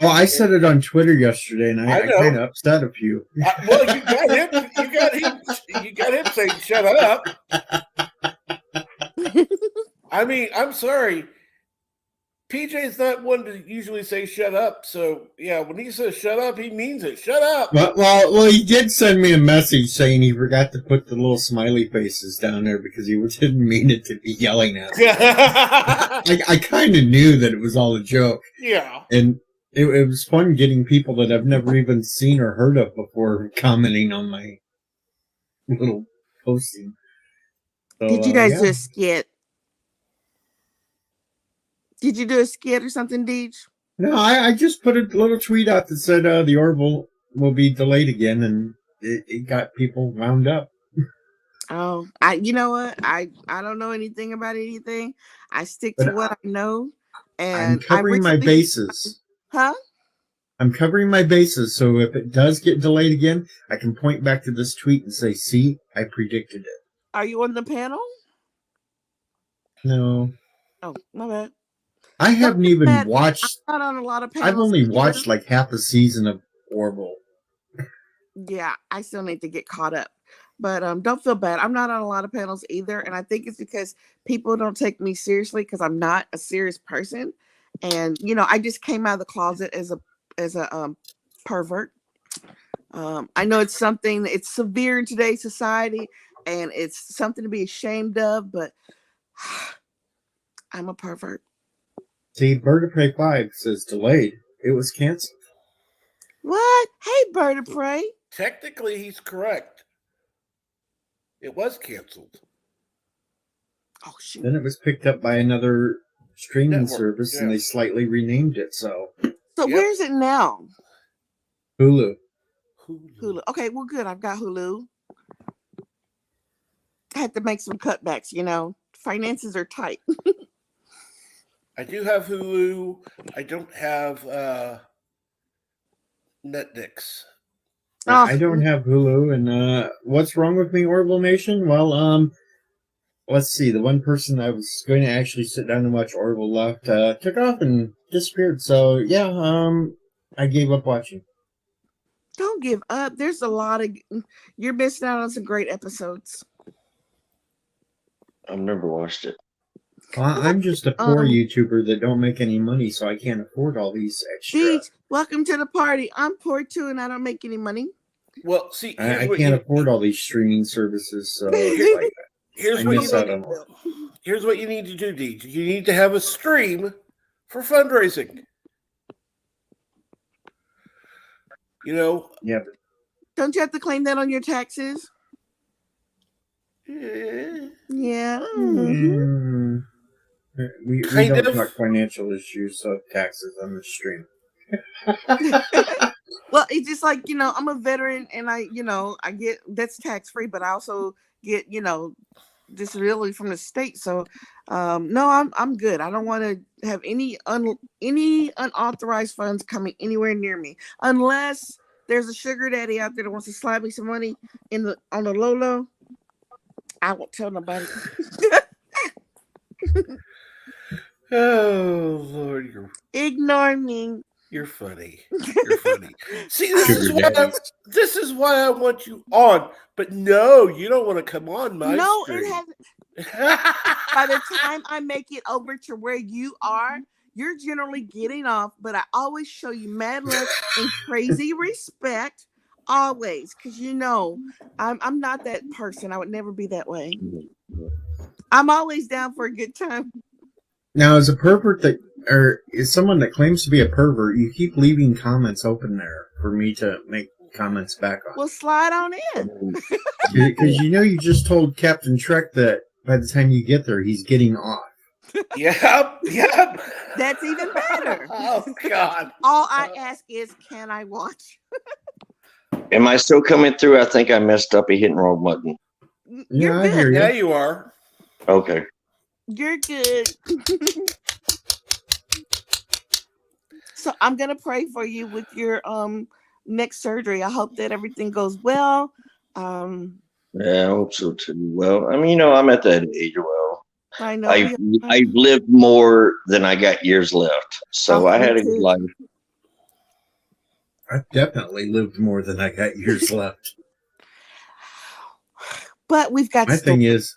well, I said it on Twitter yesterday, and I kind of upset a few. Well, you got him saying shut up. I mean, I'm sorry. PJ's not one to usually say shut up, so yeah, when he says shut up, he means it. Shut up. Well, he did send me a message saying he forgot to put the little smiley faces down there because he didn't mean it to be yelling at me. I kind of knew that it was all a joke. Yeah. And it was fun getting people that I've never even seen or heard of before commenting on my little posting. So, did you guys do a skit? Did you do a skit or something, Deej? No, I just put a little tweet out that said the Orville will be delayed again, and it got people wound up. Oh, you know what? I don't know anything about anything. I stick to what I know, and I'm covering my bases. Huh? I'm covering my bases, so if it does get delayed again, I can point back to this tweet and say, "See, I predicted it." Are you on the panel? No. Oh, my bad. I haven't even watched. I'm not on a lot of panels. I've only watched like half a season of Orville. Yeah, I still need to get caught up. But don't feel bad. I'm not on a lot of panels either, and I think it's because people don't take me seriously because I'm not a serious person. And I just came out of the closet as a pervert. I know it's something. It's severe in today's society, and it's something to be ashamed of. But I'm a pervert. See, Bird of Prey 5 says delayed. It was canceled. What? Hey, Bird of Prey. Technically, he's correct. It was canceled. Oh, shoot. Then it was picked up by another streaming service, and they slightly renamed it. So where's it now? Hulu. Hulu. Okay, well, good. I've got Hulu. I had to make some cutbacks. Finances are tight. I do have Hulu. I don't have Netflix. I don't have Hulu, and what's wrong with me, Orville Nation? Well, let's see. The one person I was going to actually sit down and watch Orville left, took off and disappeared. So yeah, I gave up watching. Don't give up. There's a lot of you're missing out on some great episodes. I've never watched it. I'm just a poor YouTuber that don't make any money, so I can't afford all these extra. Deej, welcome to the party. I'm poor too, and I don't make any money. Well, see, I can't afford all these streaming services, so here's what you need to do, Deej. You need to have a stream for fundraising. You know? Yeah. But don't you have to claim that on your taxes? Yeah. Mm-hmm. We don't talk financial issues of taxes on the stream. Well, it's just like, I'm a veteran and I get that's tax free, but I also get, disability from the state. So no, I'm good. I don't want to have any unauthorized funds coming anywhere near me unless there's a sugar daddy out there that wants to slide me some money on the low. I won't tell nobody. Oh Lord, ignore me. You're funny. You're funny. See, this is why I want you on. But no, you don't want to come on my stream. It hasn't. By the time I make it over to where you are, you're generally getting off. But I always show you mad love and crazy respect. Always, because I'm not that person. I would never be that way. I'm always down for a good time. Now, as a pervert or is someone that claims to be a pervert, you keep leaving comments open there for me to make comments back on. Well, slide on in. Because you just told Captain Trek that by the time you get there, he's getting off. Yep. That's even better. Oh, God. All I ask is, can I watch? Am I still coming through? I think I messed up a hit and roll button. You're good. I hear you. Yeah, you are. Okay. You're good. So I'm gonna pray for you with your next surgery. I hope that everything goes well. Yeah, I hope so too. Well, I mean, I'm at that age. Well, I know I've lived more than I got years left, so I had a good life. I've definitely lived more than I got years left. But we've got. My thing is,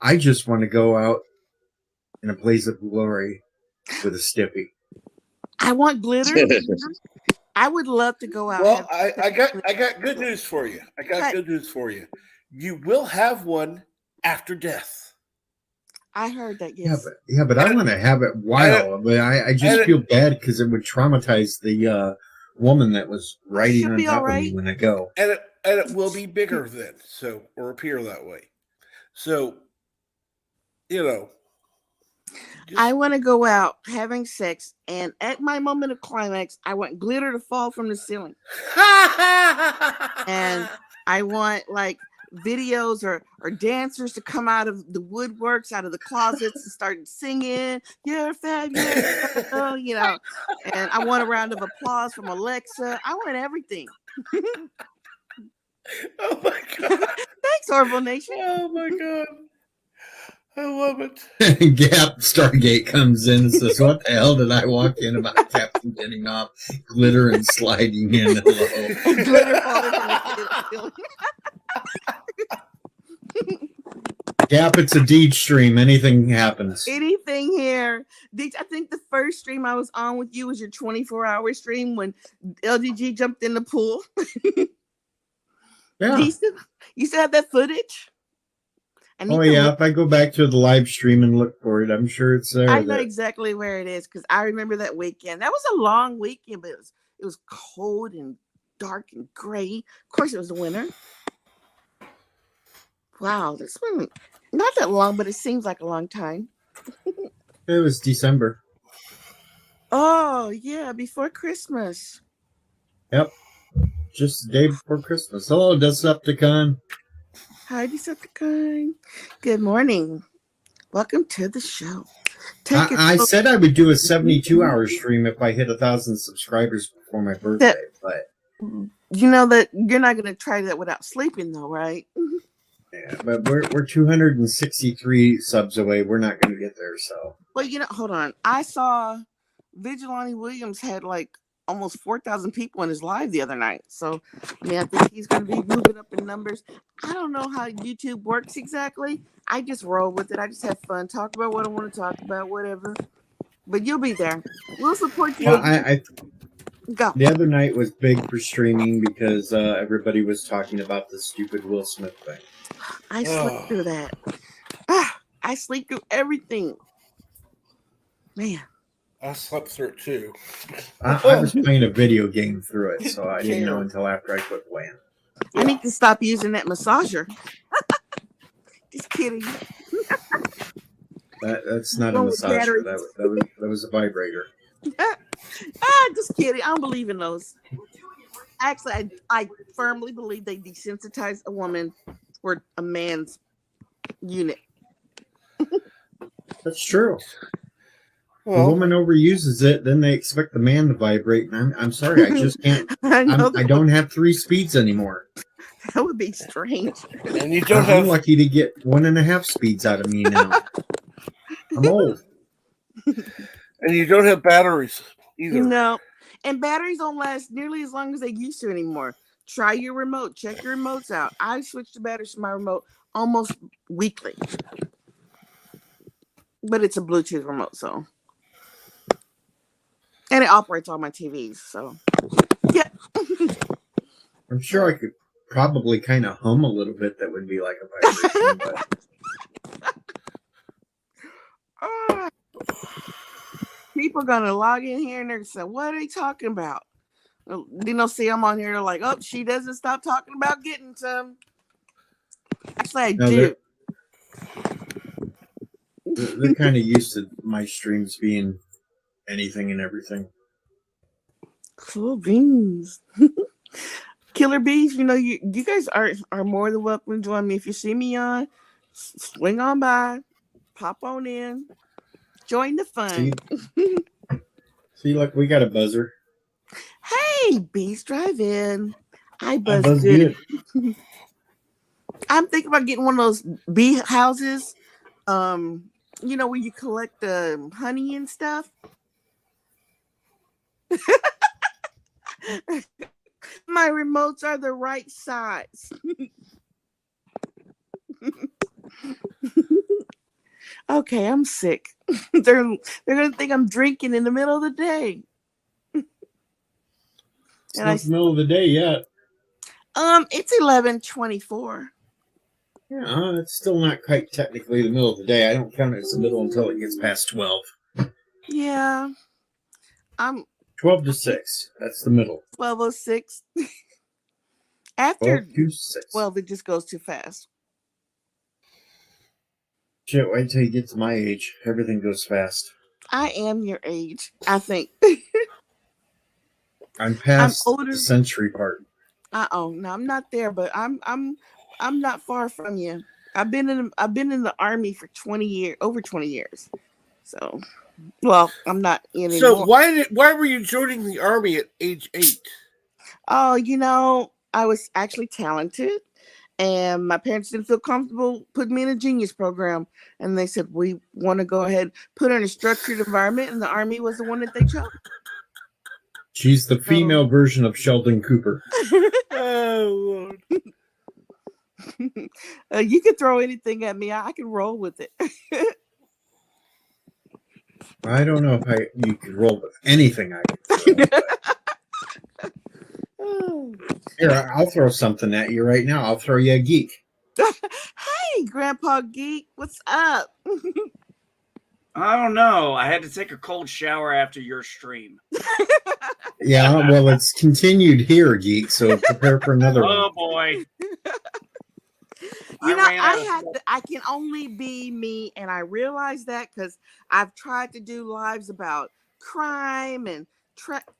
I just want to go out in a blaze of glory with a stiffy. I want glitter. I would love to go out. Well, I got good news for you. Good news for you. You will have one after death. I heard that. Yes. Yeah, but I want to have it while. But I just feel bad because it would traumatize the woman that was riding on top of me when I go. And it will be bigger then, or appear that way. So, I want to go out having sex, and at my moment of climax, I want glitter to fall from the ceiling. And I want videos or dancers to come out of the woodworks, out of the closets and start singing, "You're fabulous," and I want a round of applause from Alexa. I want everything. Oh my God. Thanks, Orville Nation. Oh my God. I love it. Gap Stargate comes in and says, "What the hell did I walk in about Captain getting off, glitter and sliding in?" Glitter falling from the ceiling. Gap, it's a Deej stream. Anything happens. Anything here. Deej, I think the first stream I was on with you was your 24-hour stream when LGG jumped in the pool. Yeah. You still have that footage? If I go back to the live stream and look for it, I'm sure it's there. I know exactly where it is because I remember that weekend. That was a long weekend, but it was cold and dark and gray. Of course, it was the winter. Wow, this one not that long, but it seems like a long time. It was December. Oh yeah, before Christmas. Yep, just the day before Christmas. Hello, Decepticon. Hi, Decepticon. Good morning. Welcome to the show. I said I would do a 72-hour stream if I hit 1,000 subscribers before my birthday, but you know that you're not going to try that without sleeping, though, right? Yeah, but we're 263 subs away. We're not going to get there, so. Well, hold on. I saw Vigilante Williams had like almost 4,000 people in his live the other night. So, I mean, I think he's going to be moving up in numbers. I don't know how YouTube works exactly. I just roll with it. I just have fun, talk about what I want to talk about, whatever. But you'll be there. We'll support you. Well, I Go. the other night was big for streaming because everybody was talking about the stupid Will Smith thing. I slept through that. I sleep through everything. Man. I slept through it too. I was playing a video game through it, so I didn't know until after I quit playing. I need to stop using that massager. Just kidding. That's not a massager. That was a vibrator. Just kidding. I don't believe in those. Actually, I firmly believe they desensitize a woman for a man's unit. That's true. Well, a woman overuses it, then they expect the man to vibrate. And I'm sorry, I just can't. I don't have 3 speeds anymore. That would be strange. And you don't I'm lucky to get 1.5 speeds out of me now. I'm old. And you don't have batteries either. No. And batteries don't last nearly as long as they used to anymore. Try your remote. Check your remotes out. I switch the batteries to my remote almost weekly. But it's a Bluetooth remote, so. And it operates on my TVs, so. Yeah. I'm sure I could probably kind of hum a little bit. That would be like a vibration. But... People are gonna log in here and they're gonna say, "What are they talking about?" Then they'll see I'm on here. They're like, "Oh, she doesn't stop talking about getting some." Actually, I do. They're kind of used to my streams being anything and everything. Cool beans. Killer bees, you guys are more than welcome to join me. If you see me on, swing on by, pop on in, join the fun. See, look, we got a buzzer. Hey, Bees Drive In. I buzz good. I'm thinking about getting one of those bee houses, where you collect the honey and stuff. My remotes are the right size. Okay, I'm sick. They're gonna think I'm drinking in the middle of the day. It's not the middle of the day yet. It's 11:24. Yeah, it's still not quite technically the middle of the day. I don't count it as the middle until it gets past 12. Yeah. 12 to 6. That's the middle. 12:06. After 12 to 6. 12, it just goes too fast. Shit, wait till you get to my age. Everything goes fast. I am your age, I think. I'm past the century part. No, I'm not there, but I'm not far from you. I've been in the army for 20 years, over 20 years. So, well, I'm not in anymore. So why were you joining the army at age 8? Oh, I was actually talented, and my parents didn't feel comfortable putting me in a genius program, and they said we want to go ahead, put her in a structured environment, and the army was the one that they chose. She's the female version of Sheldon Cooper. Oh, Lord. You can throw anything at me. I can roll with it. I don't know if you can roll with anything I can throw. Here, I'll throw something at you right now. I'll throw you a geek. Hey, Grandpa Geek. What's up? I don't know. I had to take a cold shower after your stream. Yeah, well, it's continued here, Geek, so prepare for another one. Oh, boy. I can only be me, and I realize that because I've tried to do lives about crime and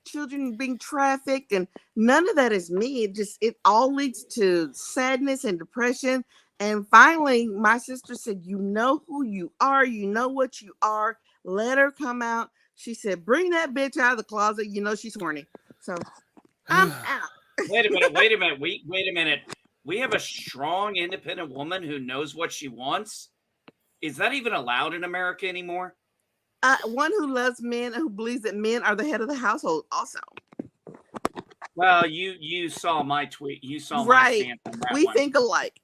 children being trafficked, and none of that is me. It all leads to sadness and depression. And finally, my sister said, "You know who you are. You know what you are. Let her come out." She said, "Bring that bitch out of the closet. You know she's horny." So I'm out. Wait a minute. Wait a minute. We have a strong, independent woman who knows what she wants. Is that even allowed in America anymore? One who loves men and who believes that men are the head of the household. Also, Well, you saw my tweet. You saw my right? stance on that We one. think alike.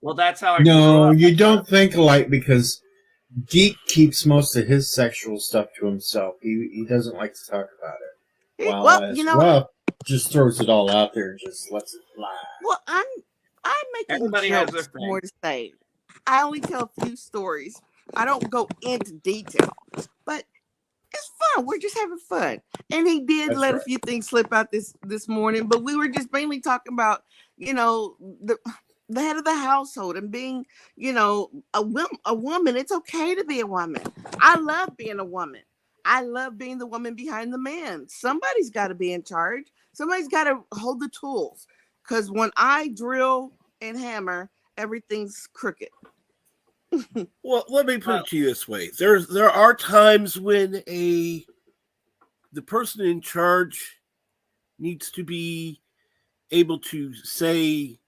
Well, that's how I grew No, up. you don't think alike because Geek keeps most of his sexual stuff to himself. He doesn't like to talk about it. While Well, as you know, Ruff just throws it all out there and just lets it fly. well, I'm making Everybody has their jokes thing. more to say. I only tell a few stories. I don't go into detail, but it's fun. We're just having fun. And he did That's let a right. few things slip out this morning, but we were just mainly talking about, you know, the head of the household and being, you know, a woman. It's okay to be a woman. I love being a woman. I love being the woman behind the man. Somebody's got to be in charge. Somebody's got to hold the tools. Because when I drill and hammer, everything's crooked. Well, let me put it to you this way: there are times when the person in charge needs to be able to say,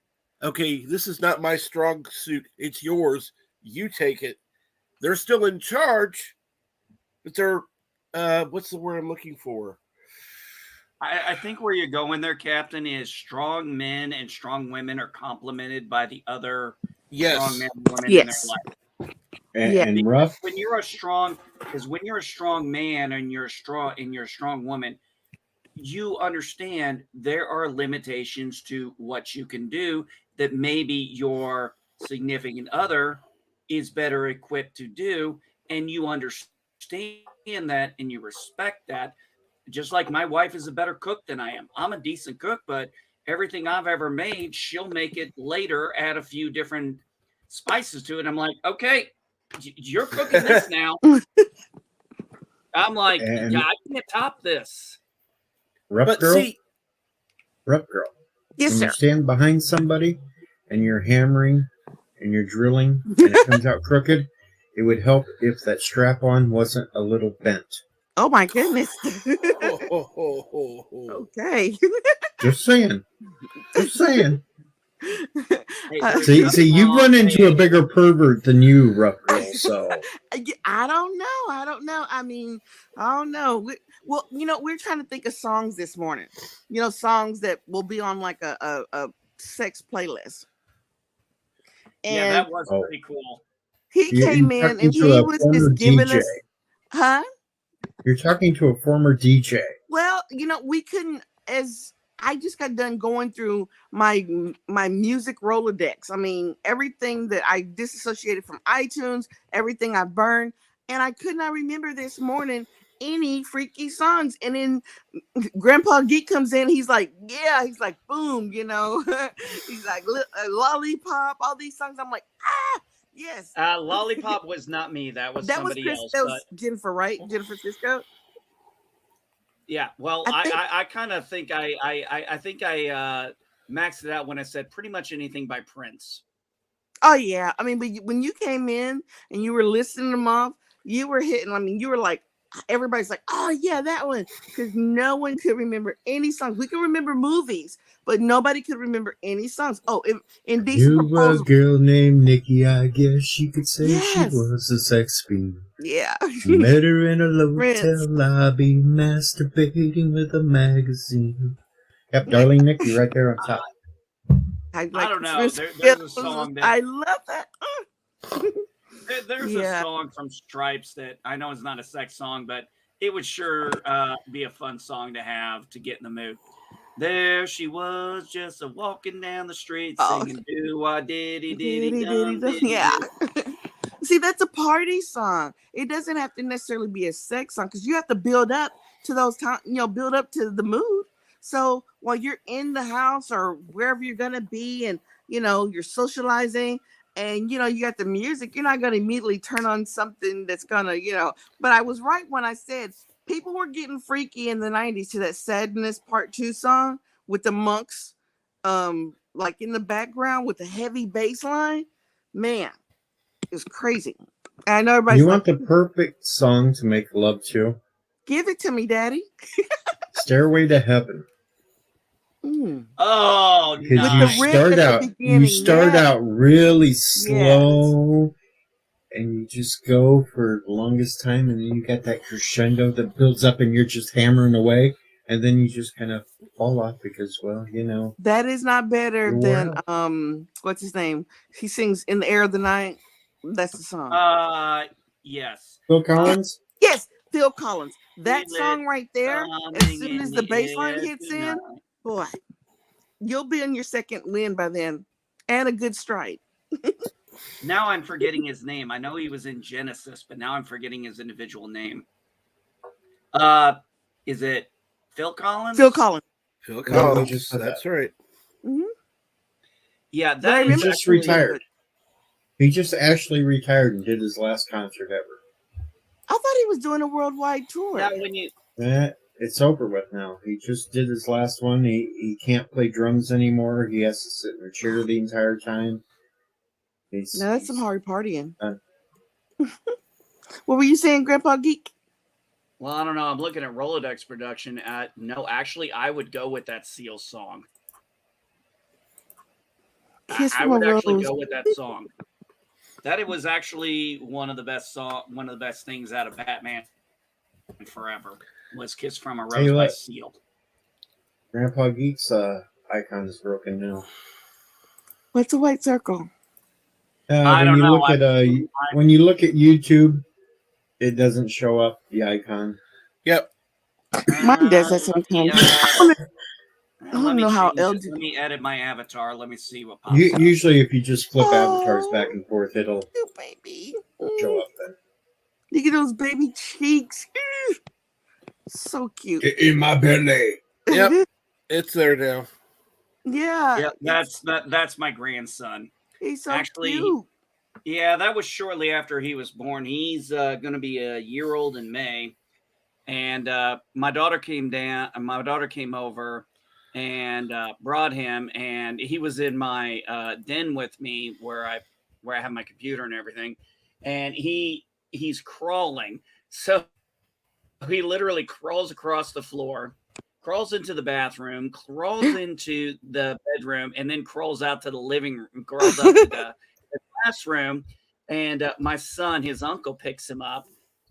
"Okay, this is not my strong suit; it's yours. You take it." They're still in charge, but they're what's the word I'm looking for? I think where you're going there, Captain, is strong men and strong women are complemented by the other strong Yes. men and women in their Yes. life. Yeah. And Ruff, When you're a strong man and you're a strong woman, you understand there are limitations to what you can do that maybe your significant other is better equipped to do, and you understand that and you respect that. Just like my wife is a better cook than I am. I'm a decent cook, but everything I've ever made, she'll make it later, add a few different spices to it. I'm like, okay, you're cooking this now. I'm like, and yeah, I can't top this. Ruff But Girl, see, Ruff Girl. Yes, When you sir. stand behind somebody and you're hammering and you're drilling and it comes out crooked, it would help if that strap on wasn't a little bent. Oh my goodness. oh. Okay. Just saying. Just saying. Hey, Uh, there's See, nothing you've wrong. run into a Hey, bigger pervert than you, Ruff Girl. So I don't know. I don't know. I mean, I don't know. Well, you know, we're trying to think of songs this morning. You know, songs that will be on like a sex playlist. yeah, And that was oh, pretty cool. he you're came in talking and to he a was former just giving DJ. us, huh? You're talking to a former DJ. Well, you know, we couldn't, as I just got done going through my music Rolodex. I mean, everything that I disassociated from iTunes, everything I burned, and I could not remember this morning any freaky songs. And then Grandpa Geek comes in, he's like, yeah, he's like, boom, you know, he's like, lollipop, all these songs. I'm like, ah, yes. Lollipop was not me. That was That was somebody Chris, else. that But was Jennifer, right? Jennifer Cisco. yeah, well, I think. I kind of think I think I maxed it out when I said pretty much anything by Prince. Oh yeah, I mean, but when you came in and you were listening them off, you were hitting. I mean, you were like, everybody's like, oh yeah, that one, because no one could remember any songs. We could remember movies, but nobody could remember any songs. Oh, Indecent Knew a Proposal. girl named Nikki, I guess you could say she Yes. was a sex fiend. Yeah. Met her in a Prince. hotel lobby, masturbating with a magazine. Yep, Darling Nikki right there on top. I I don't know. Christmas There's a Gifts. song that I love that. there's Yeah. a song from Stripes that I know is not a sex song, but it would sure be a fun song to have to get in the mood. There she was, just a walking down the street, Oh. singing "Do I diddy Diddy, diddy diddy, dum dum. diddy Yeah. do." See, that's a party song. It doesn't have to necessarily be a sex song because you have to build up to those times, you know, build up to the mood. So while you're in the house or wherever you're gonna be, and you know, you're socializing and you know, you got the music, you're not gonna immediately turn on something that's gonna, you know. But I was right when I said people were getting freaky in the 90s to that Sadness Part 2 song with the monks like in the background with the heavy bass line. Man, it's crazy. I know everybody's You like, want the perfect song to make love to? give it to me, daddy. Stairway to Heaven. Oh Because With you the riff nice! at the beginning, start yeah. out really slow, and you just go for the longest time, and then you got that crescendo that builds up, and you're just hammering away, and then you just kind of fall off because, well, That is not better You're than worn what's his name? He sings "In the Air of the Night." That's the song. Yes. Phil Collins. Yes, Phil Collins. That Feel it song right there. As coming soon as in the the bass line air hits tonight. in, boy, you'll be in your second win by then, and a good strike. Now I'm forgetting his name. I know he was in Genesis, but now I'm forgetting his individual name. Is it Phil Collins? Phil Collins. Phil Well, we Collins. just said That's right. Mm-hmm. Yeah, But I that He is remember just actually retired. He just actually retired and did his last concert ever. I thought he was doing a worldwide tour. Now when you It's over with now. He just did his last one. He can't play drums anymore. He has to sit in a chair the entire time. Now that's some hard partying. done. What were you saying, Grandpa Geek? Well, I don't know. I'm looking at Rolodex production. No, actually, I would go with that Seal song. Kiss I from a would actually Rose. go with that song. That it was actually one of the best things out of Batman Forever was "Kiss from a Tell you Rose" by what. Seal. Grandpa Geek's icon is broken now. What's a white circle? I When don't you know. look at when you look at YouTube, it doesn't show up the icon. Yep. Mine does that sometimes. I Let don't me know how change it. LG. Let me edit my avatar. Let me see what pops up. Usually, if you just flip avatars Oh, back and forth, it'll you baby. show up then. Look at those baby cheeks. So cute. In my belly. Yep. It's there now. Yeah. Yeah, that's my grandson. He's so Actually, cute. Yeah, that was shortly after he was born. He's going to be a year old in May, and my daughter came over and brought him, and he was in my den with me where I have my computer and everything, and he's crawling. So he literally crawls across the floor, crawls into the bathroom, crawls into the bedroom, and then crawls out to the living room, crawls out to the classroom. And my son, his uncle, picks him up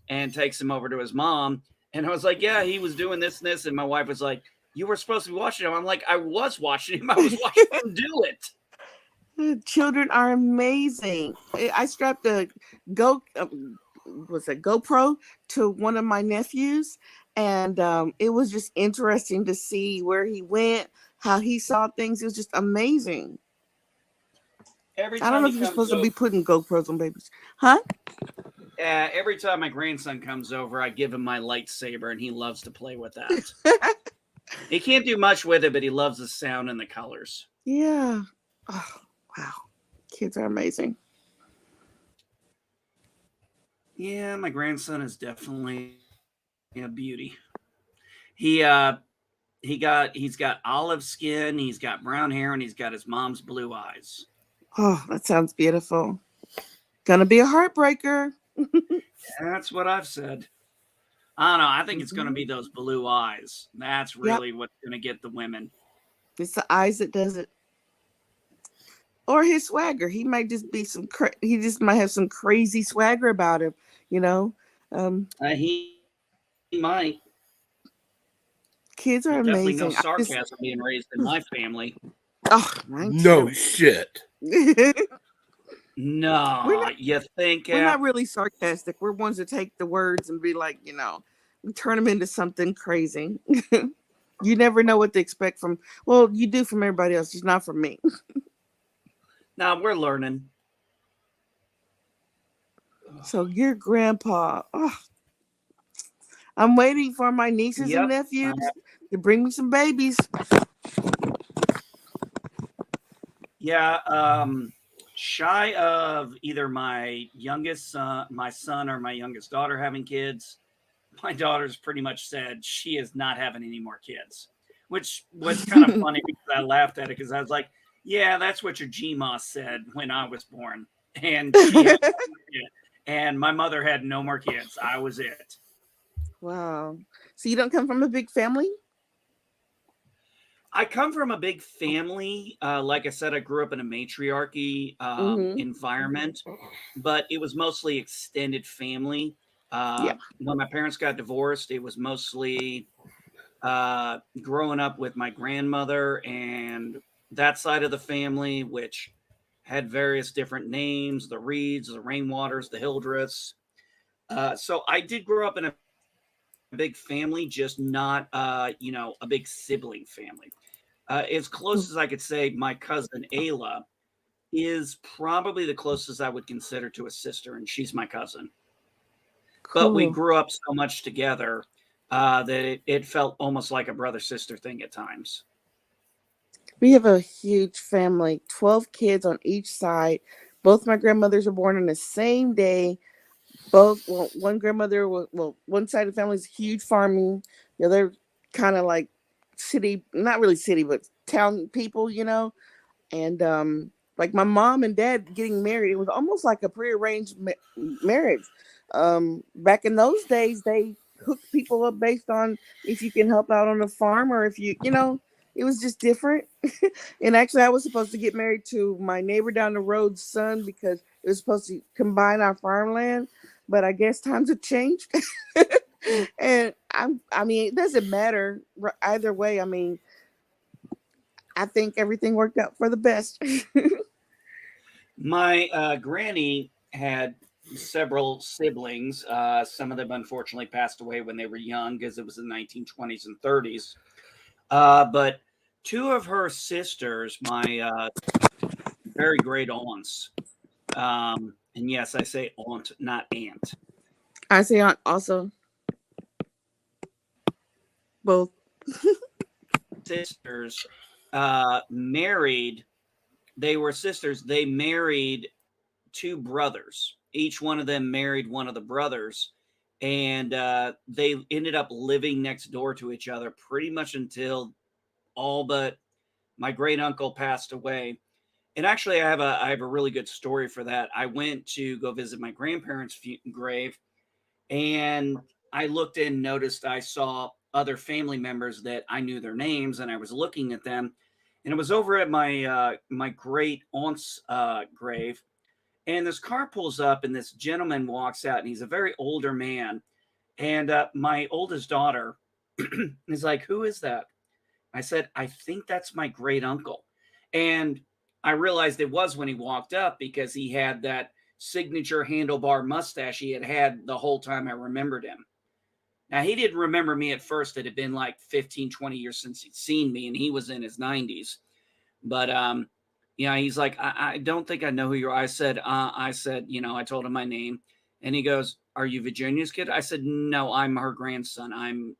and takes him over to his mom. And I was like, yeah, he was doing this and this. And my wife was like, you were supposed to be watching him. I'm like, I was watching him. I was watching him do it. Children are amazing. I strapped a GoPro to one of my nephews, and it was just interesting to see where he went, how he saw things. It was just amazing. Every I don't time know he if you're comes supposed to over, be putting GoPros on babies, huh? every time my grandson comes over, I give him my lightsaber, and he loves to play with that. He can't do much with it, but he loves the sound and the colors. Yeah. Oh, wow. Kids are amazing. Yeah, my grandson is definitely a beauty. He's got olive skin, he's got brown hair, and he's got his mom's blue eyes. Oh, that sounds beautiful. Gonna be a heartbreaker. That's what I've said. I don't know. I think it's going to be those blue eyes. That's really what's going to get the women. It's the eyes that does it. Or his swagger. He might just be he just might have some crazy swagger about him, you know. He might. Kids are Definitely amazing. no sarcasm being raised in my family. Oh, No shit. No, you think we're not really sarcastic. We're ones that take the words and be like, we turn them into something crazy. You never know what to expect from. Well, you do from everybody else, just not from me. No, we're learning. So your grandpa. Oh, I'm waiting for my nieces and nephews to bring me some babies. Yeah, shy of either my son or my youngest daughter having kids, my daughter's pretty much said she is not having any more kids, which was kind of funny because I laughed at it because I was like, yeah, that's what your GMA said when I was born. And and my mother had no more kids. I was it. Wow. So you don't come from a big family? I come from a big family. Like I said, I grew up in a matriarchy Mm-hmm. environment, but it was mostly extended family. Yeah. When my parents got divorced, it was mostly growing up with my grandmother and that side of the family, which had various different names: the Reeds, the Rainwaters, the Hildreths. So I did grow up in a big family, just not, a big sibling family. As close as I could say, my cousin Ayla is probably the closest I would consider to a sister, and she's my cousin. But we Cool. grew up so much together that it felt almost like a brother sister thing at times. We have a huge family, 12 kids on each side. Both my grandmothers were born on the same day. Both, well, one grandmother, well, one side of the family is huge farming. The other kind of like city, not really city, but town people, and like my mom and dad getting married, it was almost like a prearranged marriage. Back in those days, they hooked people up based on if you can help out on the farm or if it was just different. And actually, I was supposed to get married to my neighbor down the road's son because it was supposed to combine our farmland, but I guess times have changed. And I mean, it doesn't matter either way. I mean, I think everything worked out for the best. My granny had several siblings. Some of them unfortunately passed away when they were young because it was the 1920s and 30s. But two of her sisters, my very great aunts, and yes, I say aunt, not aunt, I say also both. sisters married. They were sisters. They married two brothers. Each one of them married one of the brothers, and they ended up living next door to each other pretty much until all but my great uncle passed away. And actually, I have a really good story for that. I went to go visit my grandparents' grave, and I looked and noticed I saw other family members that I knew their names, and I was looking at them, and it was over at my great aunt's grave, and this car pulls up, and this gentleman walks out, and he's a very older man. And my oldest daughter is like, "Who is that?" I said, "I think that's my great uncle." And I realized it was when he walked up because he had that signature handlebar mustache he had had the whole time I remembered him. Now, he didn't remember me at first. It had been like 15, 20 years since he'd seen me, and he was in his 90s. But he's like, I don't think I know who you are. I said, I told him my name, and he goes, "Are you Virginia's kid?" I said, "No, I'm her grandson. I'm,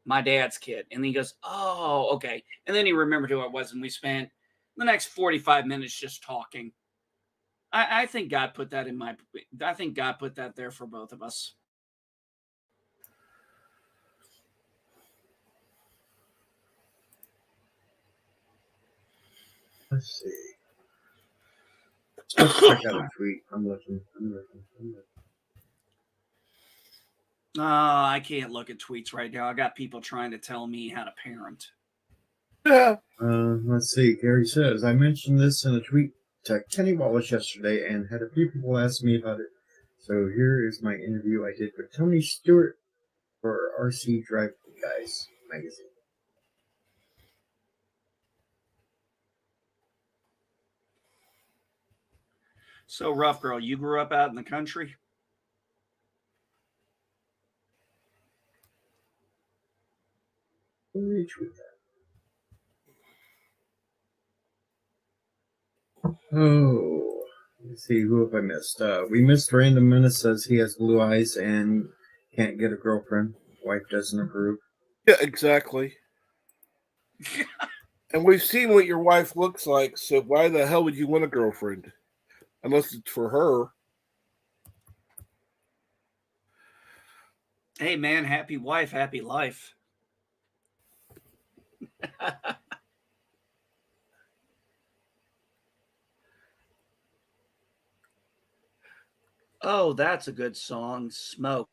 my dad's kid." And he goes, "Oh, okay." And then he remembered who I was, and we spent the next 45 minutes just talking. I think God put that I think God put that there for both of us. Let's see. Let's check out a tweet. I'm looking. I can't look at tweets right now. I got people trying to tell me how to parent. Let's see. Gary says, I mentioned this in a tweet to Kenny Wallace yesterday and had a few people ask me about it. So here is my interview I did with Tony Stewart for RC Drive Guys magazine. So, Rough Girl, you grew up out in the country? Retweet that. Oh, let's see. Who have I missed? We missed Random Menace says he has blue eyes and can't get a girlfriend. Wife doesn't approve. Yeah, exactly. And we've seen what your wife looks like, so why the hell would you want a girlfriend? Unless it's for her. Hey, man, happy wife, happy life. Oh, that's a good song. Smoke.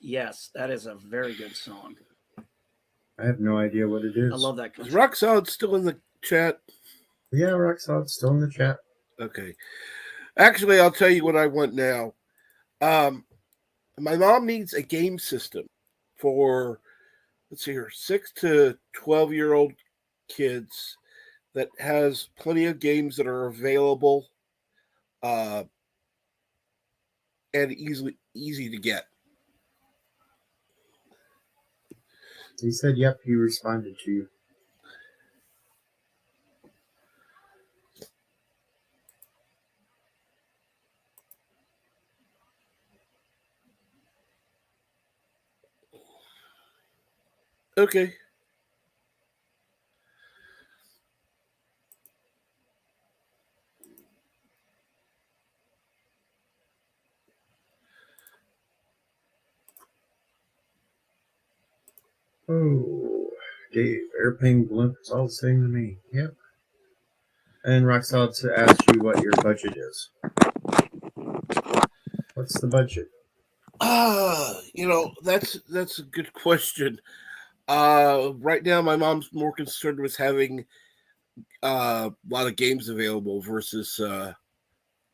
Yes, that is a very good song. I have no idea what it is. I love that Is country. Rock Solid still in the chat? Yeah, Rock Solid's still in the chat. Okay. Actually, I'll tell you what I want now. My mom needs a game system for, let's see here, 6 to 12-year-old kids that has plenty of games that are available and easy to get. He said, yep, he responded to you. Okay. Oh, Dave, airplane blimp is all the same to me. Yep. And Rock Solid asked you what your budget is. What's the budget? That's a good question. Right now, my mom's more concerned with having a lot of games available versus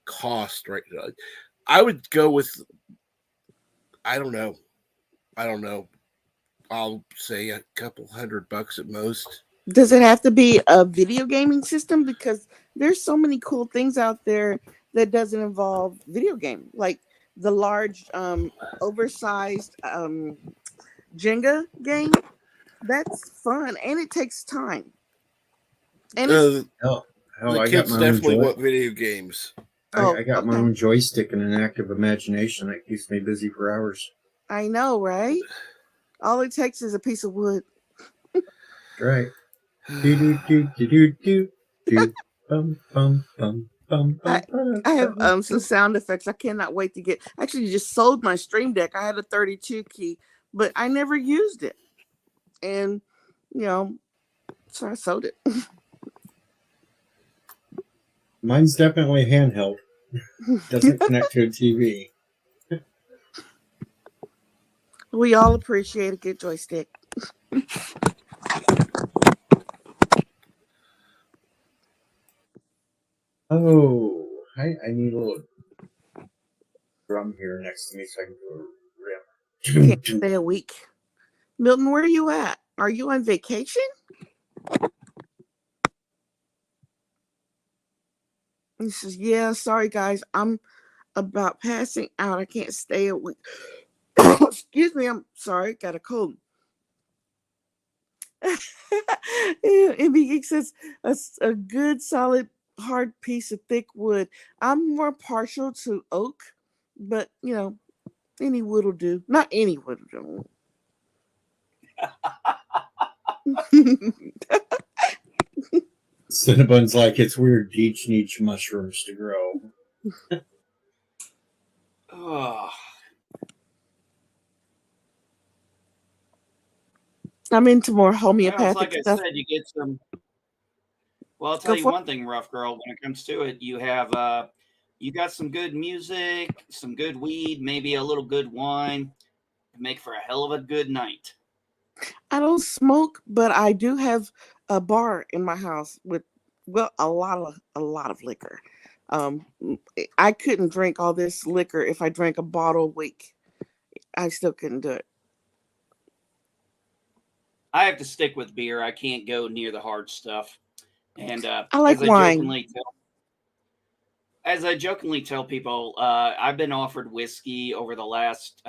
cost right now. I would go with, I don't know. I'll say a couple $100 at most. Does it have to be a video gaming system? Because there's so many cool things out there that doesn't involve video game, like the large, oversized Jenga game. That's fun and it takes time. And it's, Oh, The I got kids my own definitely joy. want video games. I got my okay. own joystick and an active imagination that keeps me busy for hours. I know, right? All it takes is a piece of wood. Right. Do do do do do do do. Bum bum bum bum bum. I have some sound effects. I cannot wait to get. Actually, just sold my Stream Deck. I had a 32 key, but I never used it, and so I sold it. Mine's definitely handheld. Doesn't connect to a TV. We all appreciate a good joystick. Oh, I need a little drum here next to me so I can do a Can't stay a week. Milton, where are you at? Are you on vacation? He says, "Yeah, sorry guys, I'm about passing out. I can't stay a week." Excuse me, I'm sorry, got a cold. MB says a good solid hard piece of thick wood. I'm more partial to oak, but any wood will do. Not any wood will do. Cinnabon's like, it's weird. Each needs mushrooms to grow. Oh, I'm into more well, homeopathic like I stuff. said, you get some. Well, I'll Go tell you for one thing, rough girl. When it comes to it, you have you got some good music, some good weed, maybe a little good wine. Make for a hell of a good night. I don't smoke, but I do have a bar in my house with a lot of liquor. I couldn't drink all this liquor if I drank a bottle a week. I still couldn't do it. I have to stick with beer. I can't go near the hard stuff. And I like wine. As I jokingly tell people, I've been offered whiskey over the last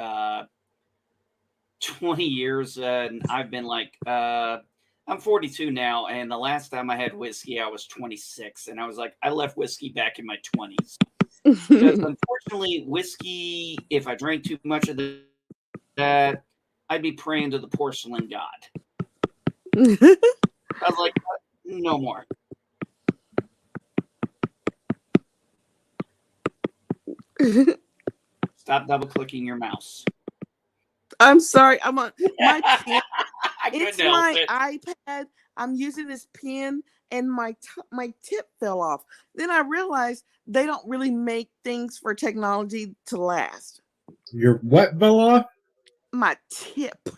20 years, and I've been like, I'm 42 now, and the last time I had whiskey, I was 26, and I was like, I left whiskey back in my 20s. Because unfortunately, whiskey, if I drank too much of that, I'd be praying to the porcelain god. I was like, no more. Stop double clicking your mouse. I'm sorry. I'm on my pen. It's Couldn't help my it. iPad. I'm using this pen, and my tip fell off. Then I realized they don't really make things for technology to last. Your what, Bella? My tip.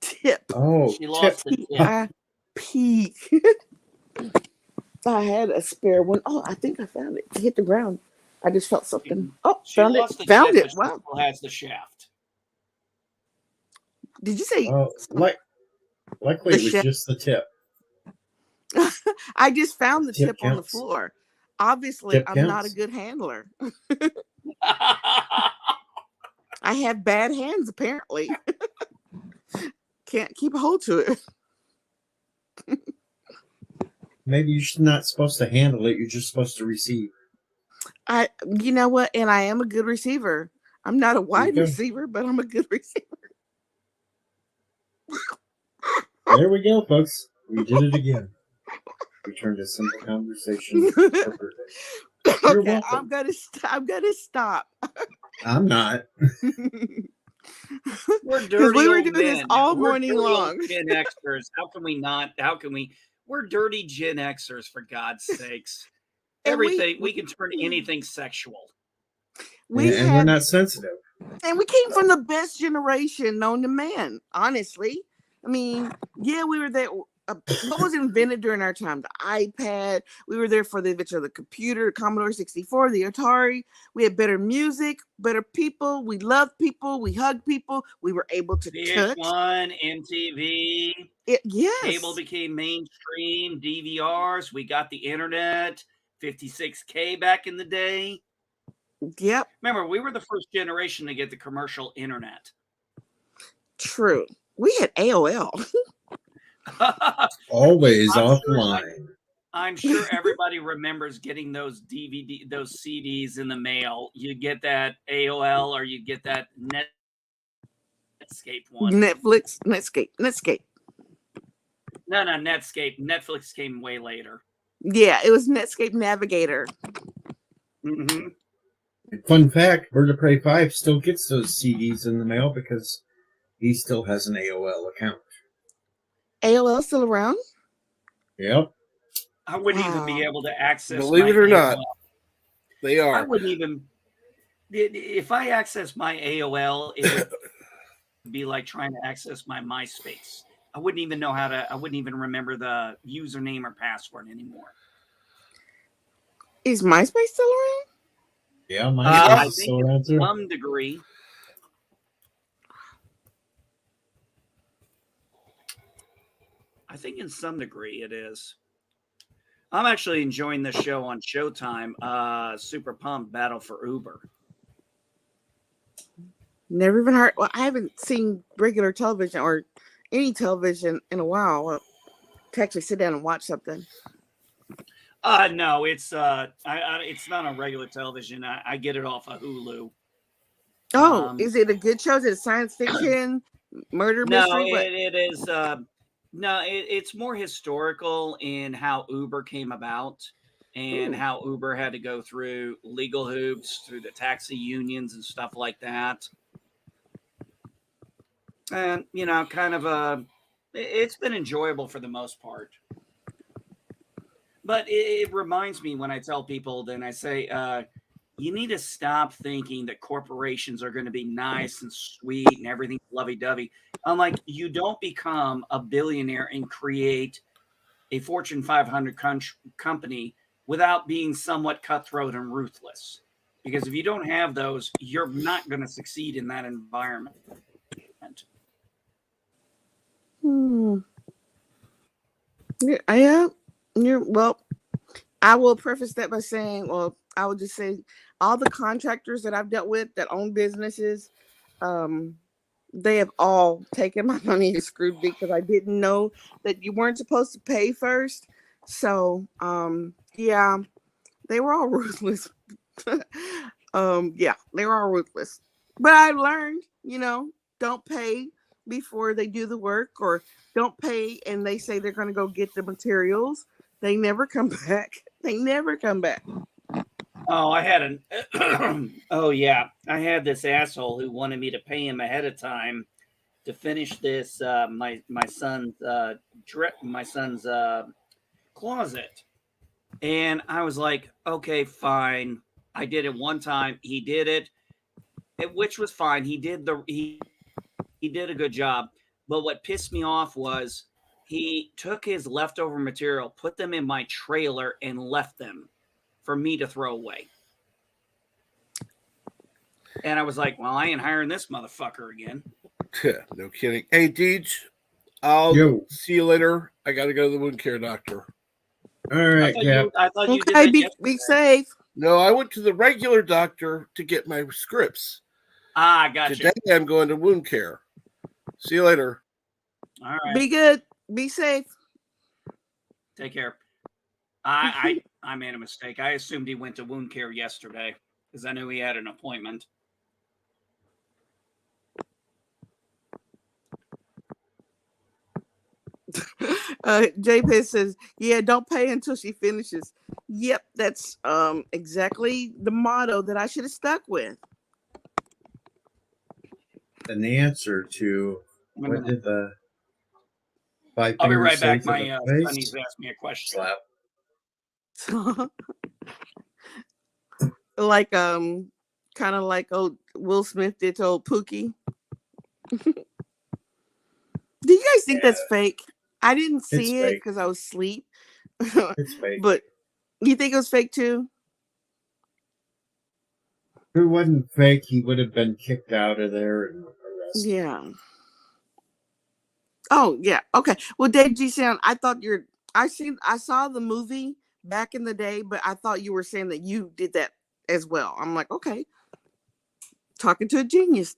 tip. Oh, She lost the tip. T-I-P. I had a spare one. Oh, I think I found it. It hit the ground. I just felt something. Oh, She found it. lost the Found tip, it. but she Wow. still has the shaft. Did you say? Oh, likely The it was chef- just the tip. I just found the Tip tip on the counts. floor. Obviously, Tip I'm not a counts. good handler. I have bad hands, apparently. Can't keep a hold to it. Maybe you're not supposed to handle it. You're just supposed to receive. You know what? And I am a good receiver. I'm not a wide go. receiver, but I'm a good receiver. There we go, folks. We did it again. We turned a simple conversation interpretive. You're Okay, welcome. I'm gonna stop. I'm not. We're Because dirty we were old doing this men. all We're morning dirty old long. Gen Xers. How can we not? How can we? We're dirty Gen Xers, for God's sakes. And Everything we can turn anything sexual. we And we're had, not sensitive. and we came from the best generation known to man. Honestly, I mean, yeah, we were there. What was invented during our time? The iPad. We were there for the invention of the computer, the Commodore 64, the Atari. We had better music, better people. We loved people. We hugged people. We were able to touch. VH1, MTV, Yes. cable became mainstream. DVRs. We got the internet. 56K back in the day. Yep. Remember, we were the first generation to get the commercial internet. True. We had AOL. Always I'm offline. I'm sure everybody remembers getting those those CDs in the mail. You get that AOL or you get that Netscape one. Netscape. No, Netscape. Netflix came way later. Yeah, it was Netscape Navigator. Mm-hmm. Fun fact, Bird of Prey 5 still gets those CDs in the mail because he still has an AOL account. AOL still around? Yep. I wouldn't even be able to access. Believe my it or AOL. not, they I are. wouldn't even. If I access my AOL, it would be like trying to access my MySpace. I wouldn't even know how to. I wouldn't even remember the username or password anymore. Is MySpace still around? Yeah, mine I is think still around to too. some degree. I think in some degree it is. I'm actually enjoying this show on Showtime. Super pumped, Battle for Uber. Never even heard. Well, I haven't seen regular television or any television in a while to actually sit down and watch something. No, it's it's not on regular television. I get it off of Hulu. Oh, is it a good show? Is it science fiction, murder mystery? No, it is. No, it's more historical in how Uber came about and how Uber had to go through legal hoops, through the taxi unions and stuff like that. And kind of it's been enjoyable for the most part. But it reminds me when I tell people, then I say, you need to stop thinking that corporations are going to be nice and sweet and everything's lovey-dovey. I'm like, you don't become a billionaire and create a Fortune 500 company without being somewhat cutthroat and ruthless. Because if you don't have those, you're not going to succeed in that environment. Yeah. Well, I will preface that by saying, well, I would just say all the contractors that I've dealt with that own businesses, they have all taken my money and screwed me because I didn't know that you weren't supposed to pay first. So, yeah, they were all ruthless. Yeah, they were all ruthless. But I learned, don't pay before they do the work, or don't pay and they say they're going to go get the materials. They never come back. They never come back. Oh, I had I had this asshole who wanted me to pay him ahead of time to finish this my son's closet, and I was like, okay, fine. I did it one time. He did it, which was fine. He did a good job. But what pissed me off was he took his leftover material, put them in my trailer, and left them for me to throw away. And I was like, well, I ain't hiring this motherfucker again. No kidding. Hey, Deej, I'll Yo. see you later. I got to go to the wound care doctor. All right, Cap. I thought you did Okay, that be yesterday. safe. No, I went to the regular doctor to get my scripts. Ah, gotcha. Today I'm going to wound care. See you later. All right. Be good. Be safe. Take care. I made a mistake. I assumed he went to wound care yesterday because I knew he had an appointment. JP says, yeah, don't pay until she finishes. Yep, that's exactly the motto that I should have stuck with. And the answer to what did the five I'll be fingers right say back. to My the face? sonny's asked me a question. Slap. Like kind of like old Will Smith did to old Pookie. Do you guys think that's fake? I didn't see it because I was asleep. It's fake. But you think it was fake too? If it wasn't fake, he would have been kicked out of there and arrested. Yeah. Oh yeah. Okay. Well, Dave G. Sound, I thought I saw the movie back in the day, but I thought you were saying that you did that as well. I'm like, okay. Talking to a genius.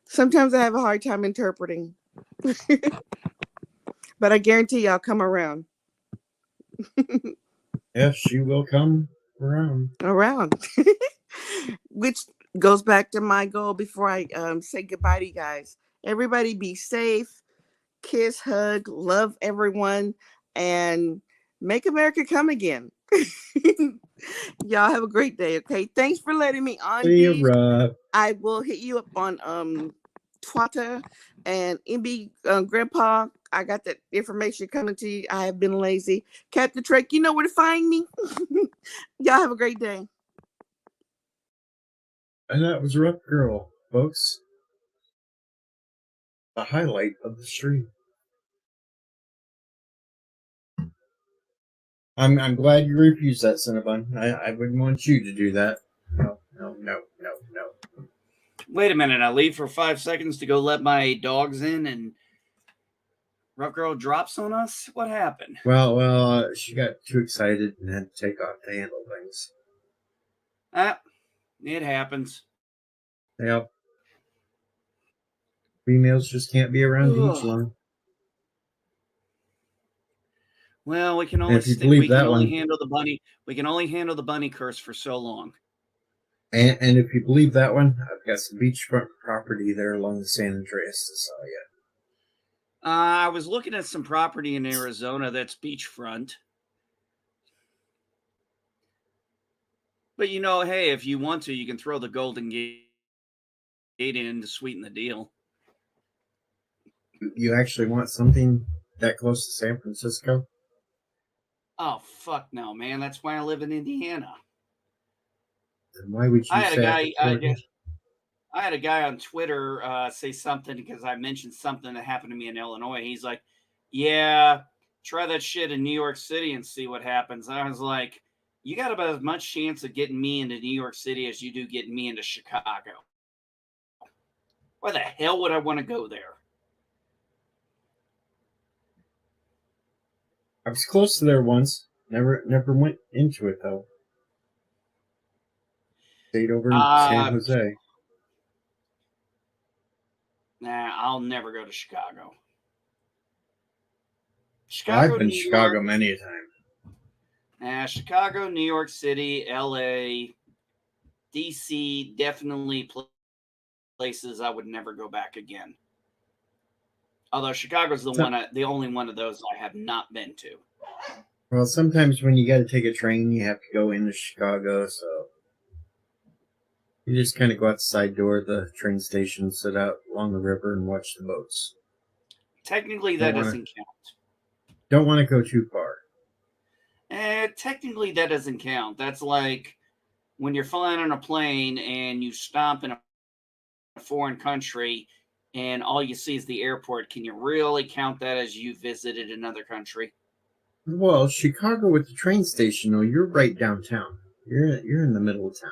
Sometimes I have a hard time interpreting. But I guarantee I'll come around. Yes, she will come around. Which goes back to my goal before I say goodbye to you guys. Everybody be safe, kiss, hug, love everyone, and make America come again. Y'all have a great day, okay? Thanks for letting me on. See you, Rob. I will hit you up on Twitter and MB Grandpa. I got that information coming to you. I have been lazy. Captain Trek, you know where to find me. Y'all have a great day. And that was Rough Girl, folks. The highlight of the stream. I'm glad you refused that, Cinnabon. I wouldn't want you to do that. No. Wait a minute. I leave for 5 seconds to go let my dogs in and Rough Girl drops on us? What happened? Well, she got too excited and had to take off to handle things. It happens. Yep. Females just can't be around each long. Well, we can only handle the bunny. We can only handle the bunny curse for so long. And if you believe that one, I've got some beachfront property there along the San Andreas to sell you. I was looking at some property in Arizona that's beachfront. But hey, if you want to, you can throw the Golden Gate in to sweeten the deal. You actually want something that close to San Francisco? Oh, fuck no, man. That's why I live in Indiana. Then why would you I had a guy on Twitter say something because I mentioned something that happened to me in Illinois. He's like, yeah, try that shit in New York City and see what happens. And I was like, you got about as much chance of getting me into New York City as you do getting me into Chicago. Why the hell would I want to go there? I was close to there once. Never went into it though. Stayed over in San Jose. Nah, I'll never go to Chicago. I've been to Chicago many a time. Chicago, New York City, LA, DC, definitely places I would never go back again. Although Chicago's the only one of those I have not been to. Well, sometimes when you got to take a train, you have to go into Chicago, so you just kind of go out the side door of the train station, sit out along the river, and watch the boats. Technically, that doesn't count. Don't want to go too far. Technically, that doesn't count. That's like when you're flying on a plane and you stop in a foreign country and all you see is the airport, can you really count that as you visited another country? Well, Chicago with the train station, though, you're right downtown. You're in the middle of town.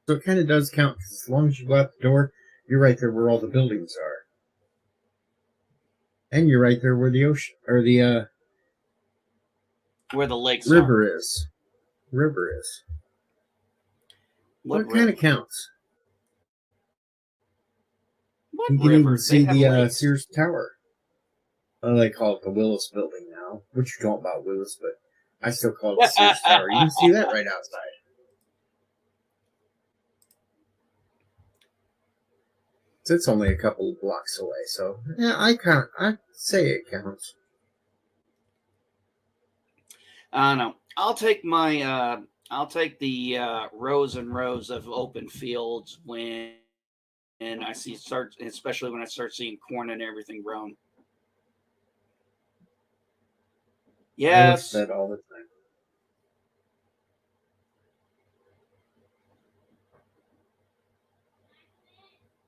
So it kind of does count, 'cause as long as you go out the door, you're right there where all the buildings are. And you're right there where the ocean, or the Where the lakes are. river is. River is. What So it kind river? of counts. What You can river? even They see have the lakes. Sears Tower. They call it the Willis Building now, which you don't about Willis, but I still call it the Sears Tower. You can see that right outside. It's only a couple of blocks away, so yeah, I say it counts. I don't know. I'll take the rows and rows of open fields when I especially when I start seeing corn and everything grown. I look Yes. at that all the time.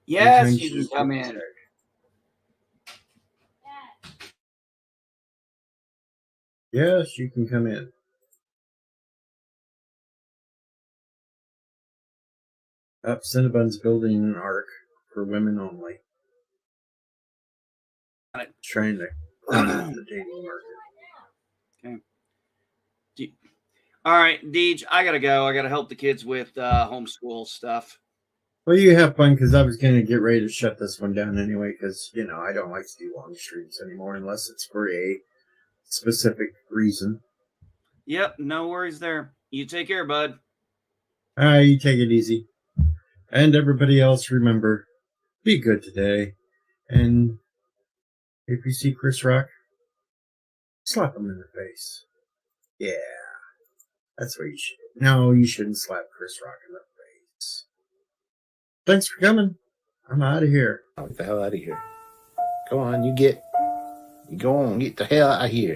Yes, Sometimes you can come in. Yes, you can come in. Cinnabon's building an arc for women only. Trying to crack the dating market. Okay. All right, Deej, I gotta go. I gotta help the kids with homeschool stuff. Well, you have fun, because I was going to get ready to shut this one down anyway, because, I don't like to do long streams anymore unless it's for a specific reason. Yep, no worries there. You take care, bud. All right, you take it easy. And everybody else, remember, be good today. And if you see Chris Rock, slap him in the face. Yeah, that's what you should do. No, you shouldn't slap Chris Rock in the face. Thanks for coming. I'm out of here. Get the hell out of here. Go on, get the hell out of here.